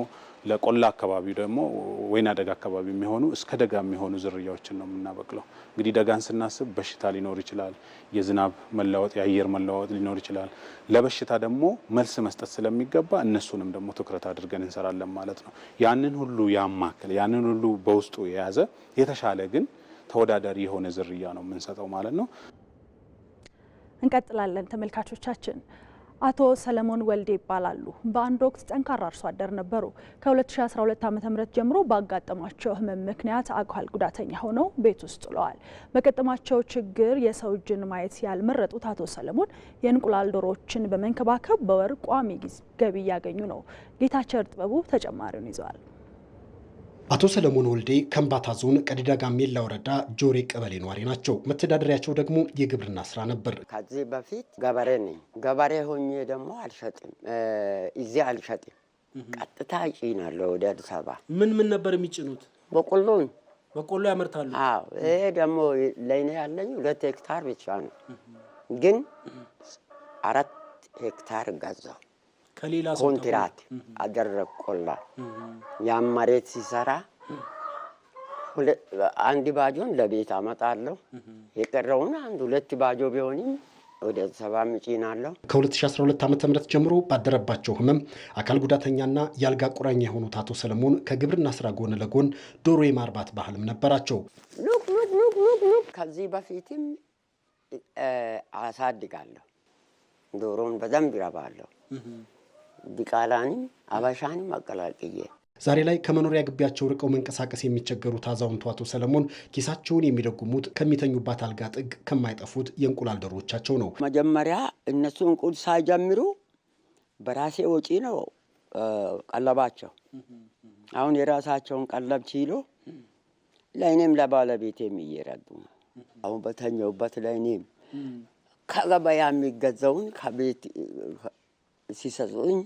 ለቆላ አካባቢ ደግሞ ወይና ደጋ አካባቢ የሚሆኑ እስከ ደጋ የሚሆኑ ዝርያዎችን ነው የምናበቅለው። እንግዲህ ደጋን ስናስብ በሽታ ሊኖር ይችላል፣ የዝናብ መለወጥ፣ የአየር መለወጥ ሊኖር ይችላል። ለበሽታ ደግሞ መልስ መስጠት ስለሚገባ እነሱንም ደግሞ ትኩረት አድርገን እንሰራለን ማለት ነው። ያንን ሁሉ ያማከለ ያንን ሁሉ በውስጡ የያዘ የተሻለ ግን ተወዳዳሪ የሆነ ዝርያ ነው የምንሰጠው ማለት ነው። እንቀጥላለን ተመልካቾቻችን። አቶ ሰለሞን ወልዴ ይባላሉ። በአንድ ወቅት ጠንካራ አርሶ አደር ነበሩ። ከ2012 ዓ.ም ጀምሮ ባጋጠማቸው ህመም ምክንያት አካል ጉዳተኛ ሆነው ቤት ውስጥ ውለዋል። በገጠማቸው ችግር የሰው እጅን ማየት ያልመረጡት አቶ ሰለሞን የእንቁላል ዶሮዎችን በመንከባከብ በወር ቋሚ ገቢ እያገኙ ነው። ጌታቸው ጥበቡ ተጨማሪውን ይዘዋል። አቶ ሰለሞን ወልዴ ከምባታ ዞን ቀዲዳ ጋሜላ ወረዳ ጆሬ ቀበሌ ነዋሪ ናቸው። መተዳደሪያቸው ደግሞ የግብርና ስራ ነበር። ከዚህ በፊት ገበሬ ነኝ። ገበሬ ሆኜ ደግሞ አልሸጥም፣ እዚህ አልሸጥም፣ ቀጥታ እጭናለሁ ወደ አዲስ አበባ። ምን ነበር የሚጭኑት? በቆሎ ያመርታሉ? አዎ። ይሄ ደግሞ ለእኔ ያለኝ 2 ሄክታር ብቻ ነው፣ ግን 4 ሄክታር ገዛው። ከሌላ ኮንትራት አደረቆላ ያን መሬት ሲሰራ አንድ ባጆን ለቤት አመጣለሁ። የቀረውን 1-2 ባጆ ቢሆንም ወደ 70 ምጭናለሁ። ከ2012 ዓ.ም ጀምሮ ባደረባቸው ህመም አካል ጉዳተኛና ያልጋ ቁራኛ የሆኑት አቶ ሰለሞን ከግብርና ስራ ጎን ለጎን ዶሮ የማርባት ባህልም ነበራቸው። ከዚህ በፊትም አሳድጋለሁ። ዶሮን በደንብ ይረባለሁ። ዲቃላንም አባሻንም አቀላቅዬ ዛሬ ላይ ከመኖሪያ ግቢያቸው ርቀው መንቀሳቀስ የሚቸገሩት አዛውንቱ አቶ ሰለሞን ኪሳቸውን የሚደጉሙት ከሚተኙባት አልጋ ጥግ ከማይጠፉት የእንቁላል ዶሮዎቻቸው ነው። መጀመሪያ እነሱ እንቁል ሳይጀምሩ በራሴ ወጪ ነው ቀለባቸው። አሁን የራሳቸውን ቀለብ ችሎ ለእኔም ለባለቤቴም እየረዱ ነው። አሁን በተኛውበት ለእኔም ከገበያ የሚገዛውን ከቤት ሲሰጡኝ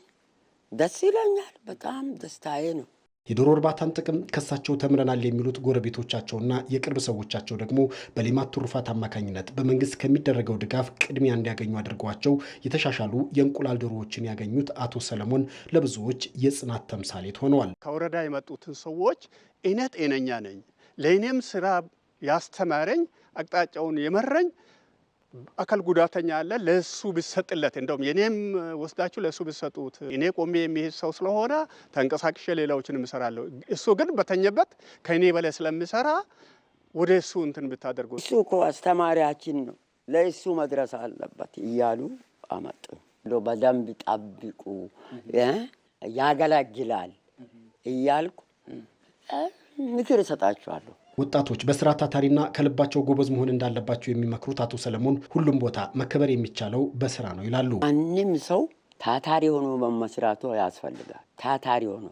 ደስ ይለኛል። በጣም ደስታዬ ነው። የዶሮ እርባታን ጥቅም ከሳቸው ተምረናል የሚሉት ጎረቤቶቻቸውና የቅርብ ሰዎቻቸው ደግሞ በሌማት ትሩፋት አማካኝነት በመንግስት ከሚደረገው ድጋፍ ቅድሚያ እንዲያገኙ አድርጓቸው የተሻሻሉ የእንቁላል ዶሮዎችን ያገኙት አቶ ሰለሞን ለብዙዎች የጽናት ተምሳሌት ሆነዋል። ከወረዳ የመጡትን ሰዎች እኔ ጤነኛ ነኝ፣ ለእኔም ስራ ያስተማረኝ አቅጣጫውን የመረኝ አካል ጉዳተኛ አለ ለሱ ብሰጥለት እንደውም የኔም ወስዳችሁ ለሱ ብሰጡት እኔ ቆሜ የሚሄድ ሰው ስለሆነ ተንቀሳቅሼ ሌላዎችን እሰራለሁ። እሱ ግን በተኘበት ከኔ በላይ ስለምሰራ ወደ እሱ እንትን ብታደርጉ እሱ እኮ አስተማሪያችን ነው፣ ለእሱ መድረስ አለበት እያሉ አመጡ። በደንብ ጠብቁ፣ ያገለግላል እያልኩ ምክር እሰጣቸዋለሁ። ወጣቶች በስራ ታታሪና ከልባቸው ጎበዝ መሆን እንዳለባቸው የሚመክሩት አቶ ሰለሞን ሁሉም ቦታ መከበር የሚቻለው በስራ ነው ይላሉ። ማንም ሰው ታታሪ ሆኖ በመስራቱ ያስፈልጋል። ታታሪ ሆኖ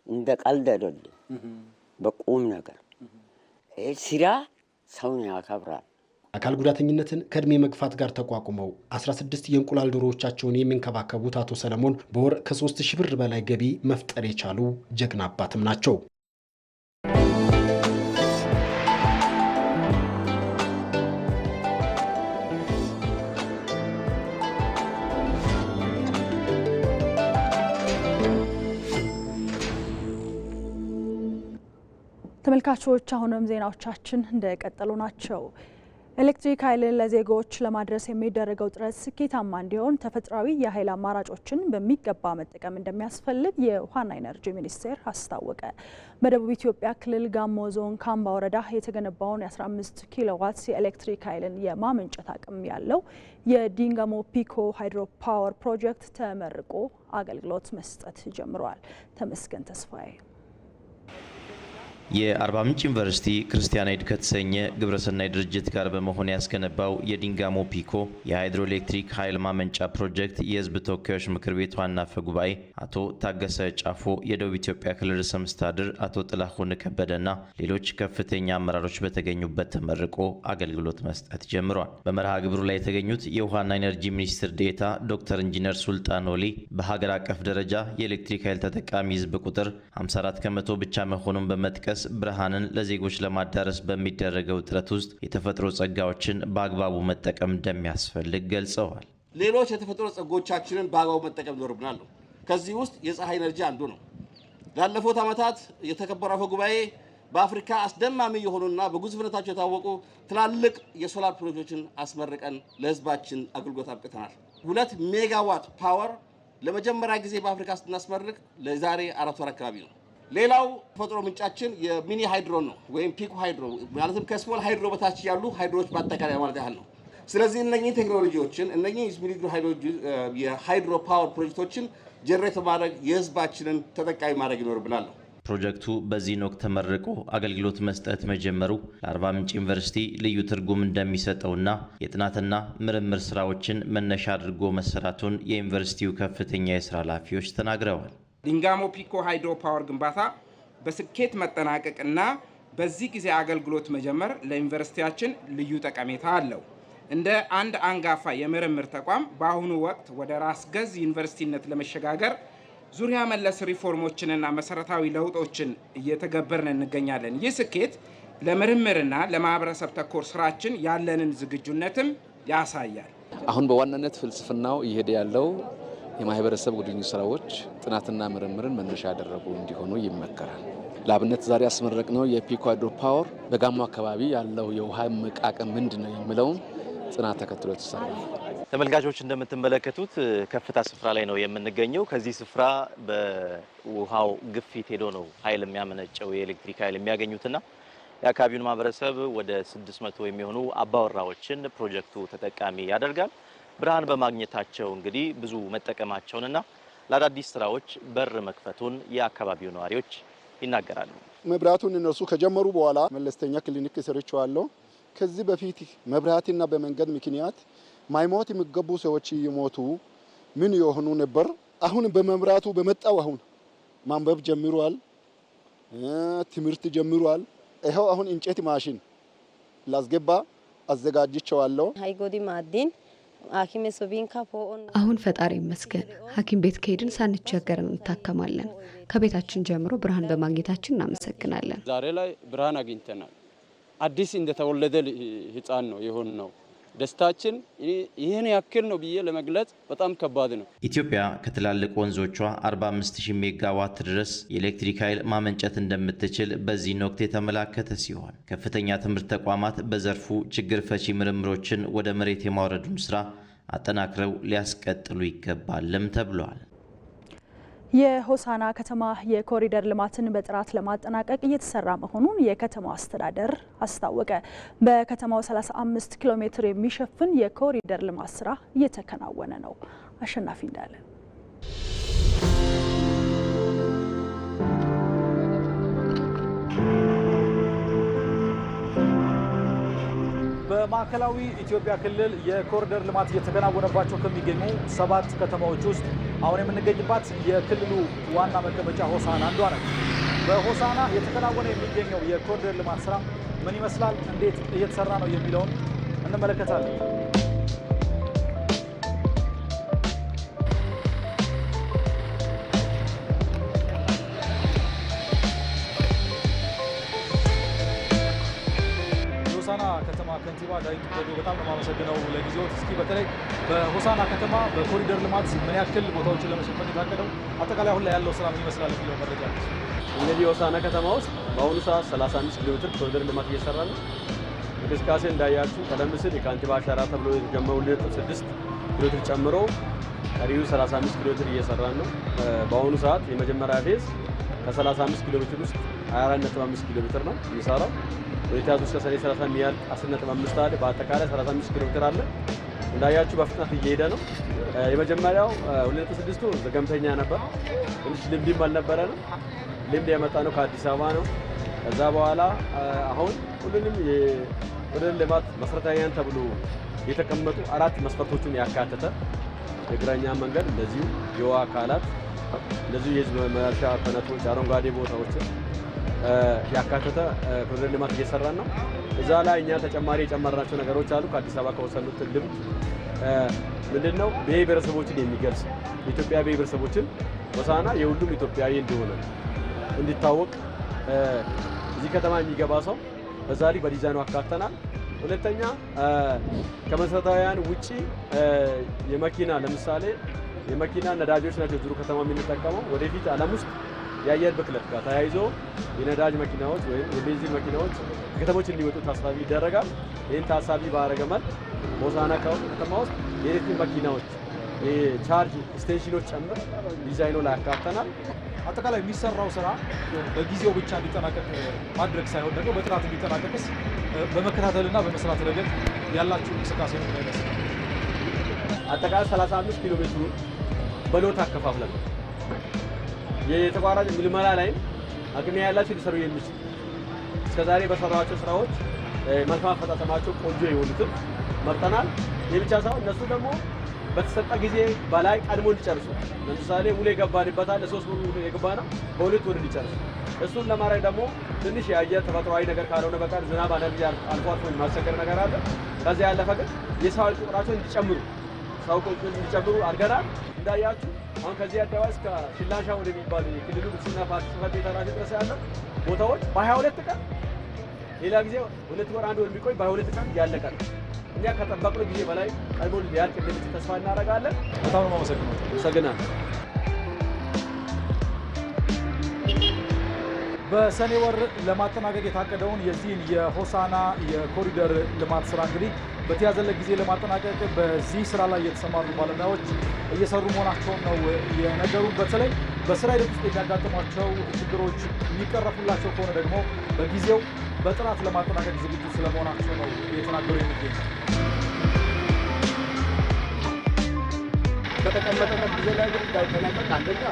እንደ ቀልድ አይደለም፣ በቁም ነገር ስራ ሰውን ያከብራል። አካል ጉዳተኝነትን ከእድሜ መግፋት ጋር ተቋቁመው 16 የእንቁላል ዶሮዎቻቸውን የሚንከባከቡት አቶ ሰለሞን በወር ከ3000 ብር በላይ ገቢ መፍጠር የቻሉ ጀግና አባትም ናቸው። ተመልካቾች አሁንም ዜናዎቻችን እንደቀጠሉ ናቸው። ኤሌክትሪክ ኃይልን ለዜጎች ለማድረስ የሚደረገው ጥረት ስኬታማ እንዲሆን ተፈጥሯዊ የኃይል አማራጮችን በሚገባ መጠቀም እንደሚያስፈልግ የውሃና ኢነርጂ ሚኒስቴር አስታወቀ። በደቡብ ኢትዮጵያ ክልል ጋሞ ዞን ካምባ ወረዳ የተገነባውን የ15 ኪሎዋት የኤሌክትሪክ ኃይልን የማመንጨት አቅም ያለው የዲንጋሞ ፒኮ ሃይድሮ ፓወር ፕሮጀክት ተመርቆ አገልግሎት መስጠት ጀምሯል። ተመስገን ተስፋዬ የአርባ ምንጭ ዩኒቨርሲቲ ክርስቲያናይድ ከተሰኘ ግብረሰናይ ድርጅት ጋር በመሆን ያስገነባው የዲንጋሞ ፒኮ የሃይድሮኤሌክትሪክ ኃይል ማመንጫ ፕሮጀክት የሕዝብ ተወካዮች ምክር ቤት ዋና አፈ ጉባኤ አቶ ታገሰ ጫፎ፣ የደቡብ ኢትዮጵያ ክልል ርዕሰ መስተዳድር አቶ ጥላሁን ከበደና ሌሎች ከፍተኛ አመራሮች በተገኙበት ተመርቆ አገልግሎት መስጠት ጀምሯል። በመርሃ ግብሩ ላይ የተገኙት የውሃና ኢነርጂ ሚኒስትር ዴኤታ ዶክተር ኢንጂነር ሱልጣን ኦሊ በሀገር አቀፍ ደረጃ የኤሌክትሪክ ኃይል ተጠቃሚ ሕዝብ ቁጥር 54 ከመቶ ብቻ መሆኑን በመጥቀስ ብርሃንን ለዜጎች ለማዳረስ በሚደረገው ጥረት ውስጥ የተፈጥሮ ጸጋዎችን በአግባቡ መጠቀም እንደሚያስፈልግ ገልጸዋል። ሌሎች የተፈጥሮ ጸጋዎቻችንን በአግባቡ መጠቀም ይኖርብናል። ከዚህ ውስጥ የፀሐይ ኤነርጂ አንዱ ነው። ላለፉት ዓመታት የተከበረው አፈ ጉባኤ በአፍሪካ አስደማሚ የሆኑና በግዙፍነታቸው የታወቁ ትላልቅ የሶላር ፕሮጀክቶችን አስመርቀን ለህዝባችን አገልግሎት አብቅተናል። 2 ሜጋዋት ፓወር ለመጀመሪያ ጊዜ በአፍሪካ ስናስመርቅ ለዛሬ 4 ወር አካባቢ ነው። ሌላው ተፈጥሮ ምንጫችን የሚኒ ሃይድሮ ነው ወይም ፒኮ ሃይድሮ ማለትም ከስሞል ሃይድሮ በታች ያሉ ሃይድሮች በአጠቃላይ ማለት ያህል ነው። ስለዚህ እነኚህ ቴክኖሎጂዎችን እነኚህ የሃይድሮ ፓወር ፕሮጀክቶችን ጀነሬት ማድረግ የህዝባችንን ተጠቃሚ ማድረግ ይኖርብናል። ፕሮጀክቱ በዚህ ወቅት ተመርቆ አገልግሎት መስጠት መጀመሩ ለአርባ ምንጭ ዩኒቨርሲቲ ልዩ ትርጉም እንደሚሰጠውና የጥናትና ምርምር ስራዎችን መነሻ አድርጎ መሰራቱን የዩኒቨርሲቲው ከፍተኛ የስራ ኃላፊዎች ተናግረዋል። ዲንጋሞ ፒኮ ሃይድሮ ፓወር ግንባታ በስኬት መጠናቀቅና በዚህ ጊዜ አገልግሎት መጀመር ለዩኒቨርሲቲያችን ልዩ ጠቀሜታ አለው። እንደ አንድ አንጋፋ የምርምር ተቋም በአሁኑ ወቅት ወደ ራስ ገዝ ዩኒቨርሲቲነት ለመሸጋገር ዙሪያ መለስ ሪፎርሞችንና መሰረታዊ ለውጦችን እየተገበርን እንገኛለን። ይህ ስኬት ለምርምርና ለማህበረሰብ ተኮር ስራችን ያለንን ዝግጁነትም ያሳያል። አሁን በዋናነት ፍልስፍናው እየሄደ ያለው የማህበረሰብ ግንኙነት ስራዎች ጥናትና ምርምርን መነሻ ያደረጉ እንዲሆኑ ይመከራል። ለአብነት ዛሬ ያስመረቅነው የፒኮ ሃይድሮ ፓወር በጋሞ አካባቢ ያለው የውሃ መቃቀም ምንድነው የሚለውን ጥናት ተከትሎ ተሰራ። ተመልካቾች እንደምትመለከቱት ከፍታ ስፍራ ላይ ነው የምንገኘው። ከዚህ ስፍራ በውሃው ግፊት ሄዶ ነው ኃይል የሚያመነጨው የኤሌክትሪክ ኃይል የሚያገኙትና የአካባቢውን ማህበረሰብ ወደ 600 የሚሆኑ አባወራዎችን ፕሮጀክቱ ተጠቃሚ ያደርጋል። ብርሃን በማግኘታቸው እንግዲህ ብዙ መጠቀማቸውንና ለአዳዲስ ስራዎች በር መክፈቱን የአካባቢው ነዋሪዎች ይናገራሉ። መብራቱን እነሱ ከጀመሩ በኋላ መለስተኛ ክሊኒክ ሰርቻለሁ። ከዚህ በፊት መብራትና በመንገድ ምክንያት ማይሞት የሚገቡ ሰዎች ይሞቱ ምን የሆኑ ነበር። አሁን በመብራቱ በመጣው አሁን ማንበብ ጀምሯል፣ ትምህርት ጀምሯል። ይኸው አሁን እንጨት ማሽን ላስገባ አዘጋጅቼዋለሁ። ሃይጎዲ ማዲን አኪሜ ሶቢንካ ፎኦን አሁን ፈጣሪ ይመስገን ሐኪም ቤት ከሄድን ሳንቸገር እንታከማለን። ከቤታችን ጀምሮ ብርሃን በማግኘታችን እናመሰግናለን። ዛሬ ላይ ብርሃን አግኝተናል። አዲስ እንደተወለደ ህፃን ነው የሆን ነው። ደስታችን ይህን ያክል ነው ብዬ ለመግለጽ በጣም ከባድ ነው። ኢትዮጵያ ከትላልቅ ወንዞቿ 45000 ሜጋዋት ድረስ የኤሌክትሪክ ኃይል ማመንጨት እንደምትችል በዚህ ወቅት የተመላከተ ሲሆን ከፍተኛ ትምህርት ተቋማት በዘርፉ ችግር ፈቺ ምርምሮችን ወደ መሬት የማውረዱን ስራ አጠናክረው ሊያስቀጥሉ ይገባልም ተብሏል። የሆሳና ከተማ የኮሪደር ልማትን በጥራት ለማጠናቀቅ እየተሰራ መሆኑን የከተማው አስተዳደር አስታወቀ። በከተማው 35 ኪሎ ሜትር የሚሸፍን የኮሪደር ልማት ስራ እየተከናወነ ነው። አሸናፊ እንዳለ በማዕከላዊ ኢትዮጵያ ክልል የኮሪደር ልማት እየተከናወነባቸው ከሚገኙ 7 ከተማዎች ውስጥ አሁን የምንገኝባት የክልሉ ዋና መቀመጫ ሆሳና አንዷ ነች። በሆሳና እየተከናወነ የሚገኘው የኮሪደር ልማት ስራ ምን ይመስላል፣ እንዴት እየተሰራ ነው የሚለውን እንመለከታለን። ሆሳና ከተማ ከንቲባ ዳዊት ገዱ በጣም ነው የማመሰግነው ለጊዜው። እስኪ በተለይ በሆሳና ከተማ በኮሪደር ልማት ምን ያክል ቦታዎችን ለመሸፈን የታቀደው አጠቃላይ አሁን ላይ ያለው ስራ ምን ይመስላል የሚለው መረጃ ነው። እንግዲህ ሆሳና ከተማ ውስጥ በአሁኑ ሰዓት 35 ኪሎ ሜትር ኮሪደር ልማት እየሰራ ነው። እንቅስቃሴ እንዳያችሁ ቀደም ሲል የካንቲባ አሻራ ተብሎ የተጀመረው 2.6 ኪሎ ሜትር ጨምሮ ቀሪው 35 ኪሎ ሜትር እየሰራ ነው። በአሁኑ ሰዓት የመጀመሪያ ፌዝ ከ35 ኪሎ ሜትር ውስጥ 24.5 ኪሎ ሜትር ነው የሚሰራው። በኢትዮጵያ ውስጥ ከሰኔ 30 ሚያል 10.5 አለ። በአጠቃላይ 35 ኪሎ ሜትር አለ። እንዳያችሁ በፍጥነት እየሄደ ነው። የመጀመሪያው 2.6ቱ ዘገምተኛ ነበር፣ ትንሽ ልምድም አልነበረ ነው። ልምድ የመጣ ነው ከአዲስ አበባ ነው። ከዛ በኋላ አሁን ሁሉንም የኮሪደር ልማት መሰረታዊያን ተብሎ የተቀመጡ 4 መስፈርቶችን ያካተተ የእግረኛ መንገድ፣ እንደዚሁ የውሃ አካላት፣ እንደዚሁ የህዝብ መመላለሻ ከነቶች፣ አረንጓዴ ቦታዎችን ያካተተ ኮሪደር ልማት እየሰራን ነው። እዛ ላይ እኛ ተጨማሪ የጨመርናቸው ነገሮች አሉ። ከአዲስ አበባ ከወሰኑት ልምድ ምንድነው ብሔር ብሔረሰቦችን የሚገልጽ የኢትዮጵያ ብሔር ብሔረሰቦችን ሆሳና የሁሉም ኢትዮጵያዊ እንደሆነ እንዲታወቅ እዚህ ከተማ የሚገባ ሰው በዛ ላይ በዲዛይኑ አካተናል። ሁለተኛ ከመሰረታዊያን ውጪ የመኪና ለምሳሌ የመኪና ነዳጆች ናቸው ዙሩ ከተማ የምንጠቀመው። ወደፊት ዓለም ውስጥ የአየር ብክለት ጋር ተያይዞ የነዳጅ መኪናዎች ወይም የቤንዚን መኪናዎች ከተሞች እንዲወጡ ታሳቢ ይደረጋል። ይህን ታሳቢ ባደረገ መልክ ሆሳና ከተማ ውስጥ የኤሌክትሪክ መኪናዎች የቻርጅ ስቴሽኖች ጨምር ዲዛይኑ ላይ ያካተናል። አጠቃላይ የሚሰራው ስራ በጊዜው ብቻ እንዲጠናቀቅ ማድረግ ሳይሆን ደግሞ በጥራት እንዲጠናቀቅስ በመከታተልና በመስራት ረገድ ያላችሁ እንቅስቃሴ ነው የሚመስለው። አጠቃላይ 35 ኪሎ ሜትሩ በሎት አከፋፍለን የተቋራጭ ምልመላ ላይ አቅም ያላቸው ሊሰሩ የሚችሉ እስከዛሬ በሰራቸው ስራዎች መልካም አፈጻጸማቸው ቆንጆ የሆኑትን መርጠናል። የብቻ ሳይሆን እነሱ ደግሞ በተሰጠ ጊዜ በላይ ቀድሞ እንዲጨርሱ ለምሳሌ ሙሉ የገባንበታል ለሶስት ሙሉ የገባና በሁለት ወር እንዲጨርሱ እሱን ለማድረግ ደግሞ ትንሽ የአየር ተፈጥሯዊ ነገር ካልሆነ በቃ ዝናብ አንዳንድ አልፎ አልፎ የማስቸገር ነገር አለ። ከዚያ ያለፈ ግን የሰው ኃይል ቁጥራቸው እንዲጨምሩ ሰው ቁጥር እንዲጨምሩ አድርገናል። እንዳያችሁ አሁን ከዚህ አደባባይ እስከ ሽላሻ ወደሚባል የክልሉ ብልጽግና ፓርቲ ጽሕፈት ቤት ራሱ ድረስ ያለ ቦታዎች በ22 ቀን ሌላ ጊዜ 2 ወር 1 ወር የሚቆይ በ22 ቀን ያለቀ ነው። እኛ ከጠበቅነው ጊዜ በላይ ቀድሞ ሊያልቅ እንደሚችል ተስፋ እናደርጋለን። በጣም ነው አመሰግናለሁ። በሰኔ ወር ለማጠናቀቅ የታቀደውን የዚህን የሆሳና የኮሪደር ልማት ስራ እንግዲህ በተያዘለት ጊዜ ለማጠናቀቅ በዚህ ስራ ላይ የተሰማሩ ባለሙያዎች እየሰሩ መሆናቸውን ነው የነገሩን። በተለይ በስራ ሂደት ውስጥ የሚያጋጥሟቸው ችግሮች የሚቀረፉላቸው ከሆነ ደግሞ በጊዜው በጥራት ለማጠናቀቅ ዝግጁ ስለመሆናቸው ነው እየተናገሩ የሚገኙ። በተቀመጠበት ጊዜ ላይ ግን እንዳይጠናቀቅ አንደኛ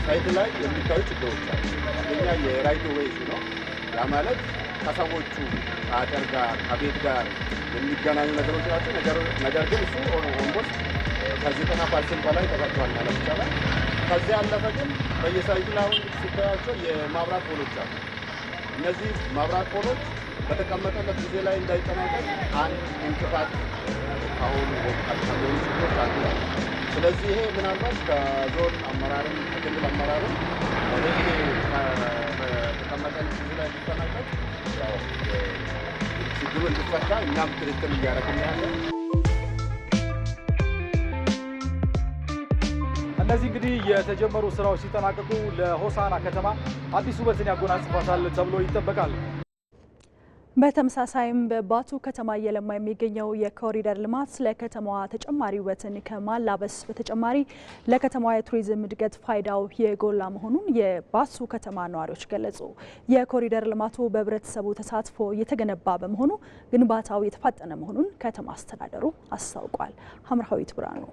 ሳይት ላይ የሚታዩ ችግሮች አሉ። አንደኛ የራይት ዌይ ነው። ያ ማለት ከሰዎቹ ከአጥር ጋር ከቤት ጋር የሚገናኙ ነገሮች ናቸው። ነገር ግን እሱ ኦልሞስት ከ90% በላይ ተሰርቷል ማለት ይቻላል። ከዚያ ያለፈ ግን በየሳይቱ ላይ አሁን ሲታያቸው የማብራት ፖሎች አሉ። እነዚህ ማብራት ፖሎች በተቀመጠለት ጊዜ ላይ እንዳይጠናቀቅ አንድ እንቅፋት አሁን ከሚሆኑ ችግሮች አንዱ ነው። ስለዚህ ይሄ ምናልባት ከዞን አመራርም ከክልል አመራርም በተቀመጠለት ጊዜ ላይ እንዲጠናቀቅ ችግሩ እንዲፈታ እኛም ክትትል እያደረግን ያለን። እነዚህ እንግዲህ የተጀመሩ ስራዎች ሲጠናቀቁ ለሆሳና ከተማ አዲስ ውበትን ያጎናጽፋታል ተብሎ ይጠበቃል። በተመሳሳይም በባቱ ከተማ እየለማ የሚገኘው የኮሪደር ልማት ለከተማዋ ተጨማሪ ውበትን ከማላበስ በተጨማሪ ለከተማዋ የቱሪዝም እድገት ፋይዳው የጎላ መሆኑን የባቱ ከተማ ነዋሪዎች ገለጹ። የኮሪደር ልማቱ በህብረተሰቡ ተሳትፎ እየተገነባ በመሆኑ ግንባታው የተፋጠነ መሆኑን ከተማ አስተዳደሩ አስታውቋል። ሀምራዊት ብርሃኑ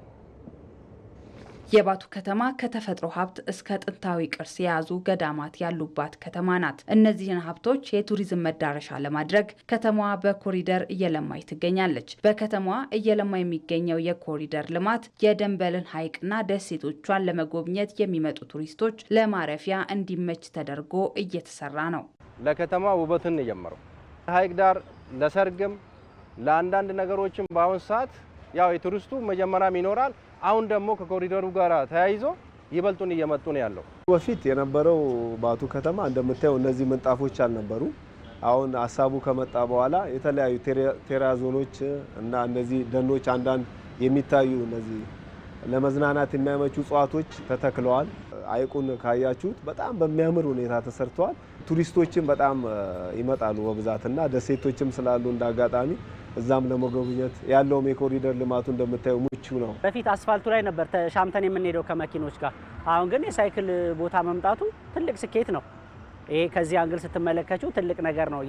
የባቱ ከተማ ከተፈጥሮ ሀብት እስከ ጥንታዊ ቅርስ የያዙ ገዳማት ያሉባት ከተማ ናት። እነዚህን ሀብቶች የቱሪዝም መዳረሻ ለማድረግ ከተማዋ በኮሪደር እየለማች ትገኛለች። በከተማዋ እየለማ የሚገኘው የኮሪደር ልማት የደንበልን ሐይቅና ደሴቶቿን ለመጎብኘት የሚመጡ ቱሪስቶች ለማረፊያ እንዲመች ተደርጎ እየተሰራ ነው። ለከተማ ውበትን የጀመረው ሐይቅ ዳር ለሰርግም ለአንዳንድ ነገሮችም በአሁን ሰዓት ያው የቱሪስቱ መጀመሪያም ይኖራል። አሁን ደግሞ ከኮሪደሩ ጋር ተያይዞ ይበልጡን እየመጡ ነው ያለው። በፊት የነበረው ባቱ ከተማ እንደምታየው እነዚህ ምንጣፎች አልነበሩ። አሁን ሀሳቡ ከመጣ በኋላ የተለያዩ ቴራዞኖች እና እነዚህ ደኖች አንዳንድ የሚታዩ እነዚህ ለመዝናናት የሚያመቹ እጽዋቶች ተተክለዋል። ሐይቁን ካያችሁት በጣም በሚያምር ሁኔታ ተሰርተዋል። ቱሪስቶችም በጣም ይመጣሉ በብዛትና ደሴቶችም ስላሉ እንዳጋጣሚ እዛም ለመጎብኘት ያለውም የኮሪደር ልማቱ እንደምታየው ምቹ ነው። በፊት አስፋልቱ ላይ ነበር ተሻምተን የምንሄደው ከመኪኖች ጋር። አሁን ግን የሳይክል ቦታ መምጣቱ ትልቅ ስኬት ነው። ይሄ ከዚህ አንግል ስትመለከቱ ትልቅ ነገር ነው።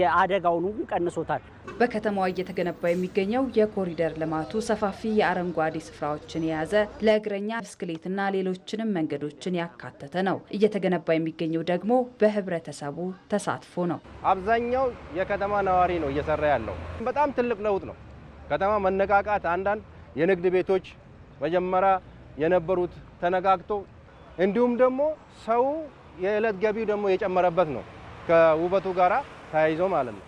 የአደጋውን ቀንሶታል። በከተማዋ እየተገነባ የሚገኘው የኮሪደር ልማቱ ሰፋፊ የአረንጓዴ ስፍራዎችን የያዘ ለእግረኛ ብስክሌትና ሌሎችንም መንገዶችን ያካተተ ነው። እየተገነባ የሚገኘው ደግሞ በህብረተሰቡ ተሳትፎ ነው። አብዛኛው የከተማ ነዋሪ ነው እየሰራ ያለው። በጣም ትልቅ ለውጥ ነው። ከተማ መነቃቃት፣ አንዳንድ የንግድ ቤቶች መጀመሪያ የነበሩት ተነጋግቶ እንዲሁም ደግሞ ሰው የዕለት ገቢው ደግሞ የጨመረበት ነው ከውበቱ ጋራ ተያይዞ ማለት ነው።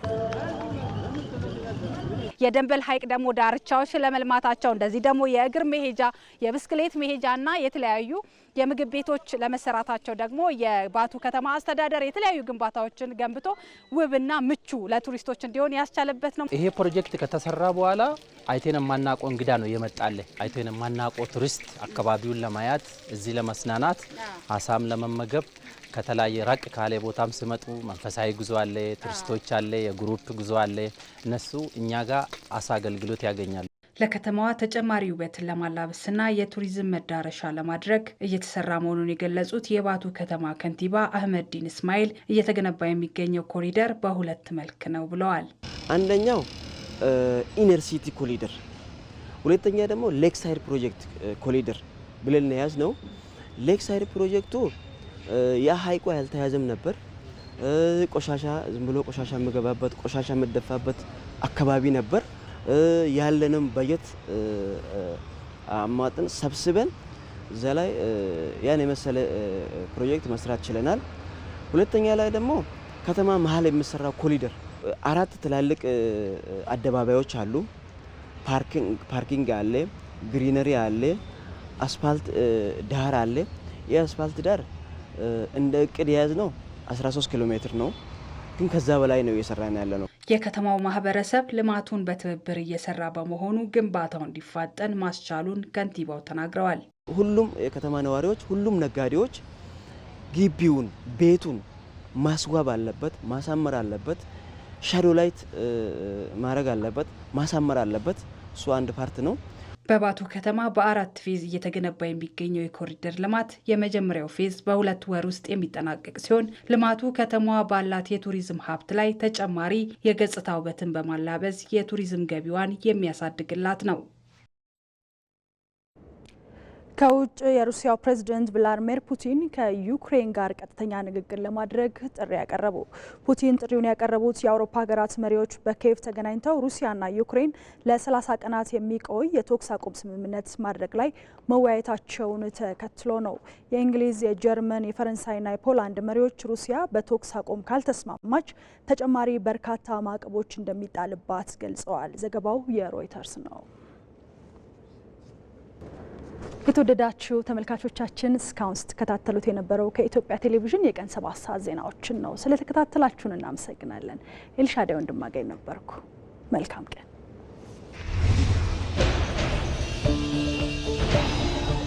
የደንበል ሐይቅ ደግሞ ዳርቻዎች ለመልማታቸው እንደዚህ ደግሞ የእግር መሄጃ የብስክሌት መሄጃና የተለያዩ የምግብ ቤቶች ለመሰራታቸው ደግሞ የባቱ ከተማ አስተዳደር የተለያዩ ግንባታዎችን ገንብቶ ውብና ምቹ ለቱሪስቶች እንዲሆን ያስቻለበት ነው። ይሄ ፕሮጀክት ከተሰራ በኋላ አይቴን የማናውቀው እንግዳ ነው የመጣለ። አይቴን የማናውቀው ቱሪስት አካባቢውን ለማየት እዚህ ለመስናናት አሳም ለመመገብ ከተለያየ ራቅ ካለ ቦታም ሲመጡ መንፈሳዊ ጉዞ አለ፣ ቱሪስቶች አለ፣ የግሩፕ ጉዞ አለ። እነሱ እኛ ጋር አሳ አገልግሎት ያገኛሉ። ለከተማዋ ተጨማሪ ውበትን ለማላበስና የቱሪዝም መዳረሻ ለማድረግ እየተሰራ መሆኑን የገለጹት የባቱ ከተማ ከንቲባ አህመዲን እስማኤል እየተገነባ የሚገኘው ኮሪደር በሁለት መልክ ነው ብለዋል። አንደኛው ኢነር ሲቲ ኮሪደር፣ ሁለተኛ ደግሞ ሌክ ሳይድ ፕሮጀክት ኮሪደር ብለን ያዝ ነው። ሌክ ሳይድ ፕሮጀክቱ ያ ሀይቁ ያልተያዘም ነበር። ቆሻሻ ዝም ብሎ ቆሻሻ የሚገባበት ቆሻሻ የሚደፋበት አካባቢ ነበር። ያለንም በጀት አማጥን ሰብስበን እዛ ላይ ያን የመሰለ ፕሮጀክት መስራት ችለናል። ሁለተኛ ላይ ደግሞ ከተማ መሀል የሚሰራው ኮሪደር 4 ትላልቅ አደባባዮች አሉ። ፓርኪንግ አለ፣ ግሪነሪ አለ፣ አስፋልት ዳር አለ። የአስፋልት ዳር እንደ እቅድ የያዝ ነው 13 ኪሎ ሜትር ነው፣ ግን ከዛ በላይ ነው እየሰራን ያለ ነው። የከተማው ማህበረሰብ ልማቱን በትብብር እየሰራ በመሆኑ ግንባታው እንዲፋጠን ማስቻሉን ከንቲባው ተናግረዋል። ሁሉም የከተማ ነዋሪዎች፣ ሁሉም ነጋዴዎች ግቢውን ቤቱን ማስዋብ አለበት፣ ማሳመር አለበት፣ ሻዶ ላይት ማድረግ አለበት፣ ማሳመር አለበት። እሱ አንድ ፓርት ነው። በባቱ ከተማ በ4 ፌዝ እየተገነባ የሚገኘው የኮሪደር ልማት የመጀመሪያው ፌዝ በ2 ወር ውስጥ የሚጠናቀቅ ሲሆን ልማቱ ከተማዋ ባላት የቱሪዝም ሀብት ላይ ተጨማሪ የገጽታ ውበትን በማላበስ የቱሪዝም ገቢዋን የሚያሳድግላት ነው። ከውጭ የሩሲያው ፕሬዝዳንት ቭላድሚር ፑቲን ከዩክሬን ጋር ቀጥተኛ ንግግር ለማድረግ ጥሪ ያቀረቡ። ፑቲን ጥሪውን ያቀረቡት የአውሮፓ ሀገራት መሪዎች በኪየቭ ተገናኝተው ሩሲያና ዩክሬን ለ30 ቀናት የሚቆይ የተኩስ አቁም ስምምነት ማድረግ ላይ መወያየታቸውን ተከትሎ ነው። የእንግሊዝ፣ የጀርመን፣ የፈረንሳይና የፖላንድ መሪዎች ሩሲያ በተኩስ አቁም ካልተስማማች ተጨማሪ በርካታ ማዕቀቦች እንደሚጣልባት ገልጸዋል። ዘገባው የሮይተርስ ነው። የተወደዳችሁ ተመልካቾቻችን እስካሁን ስትከታተሉት የነበረው ከኢትዮጵያ ቴሌቪዥን የቀን 7 ሰዓት ዜናዎችን ነው። ስለተከታተላችሁን እናመሰግናለን። ኤልሻዳይ ወንድማገኝ ነበርኩ። መልካም ቀን።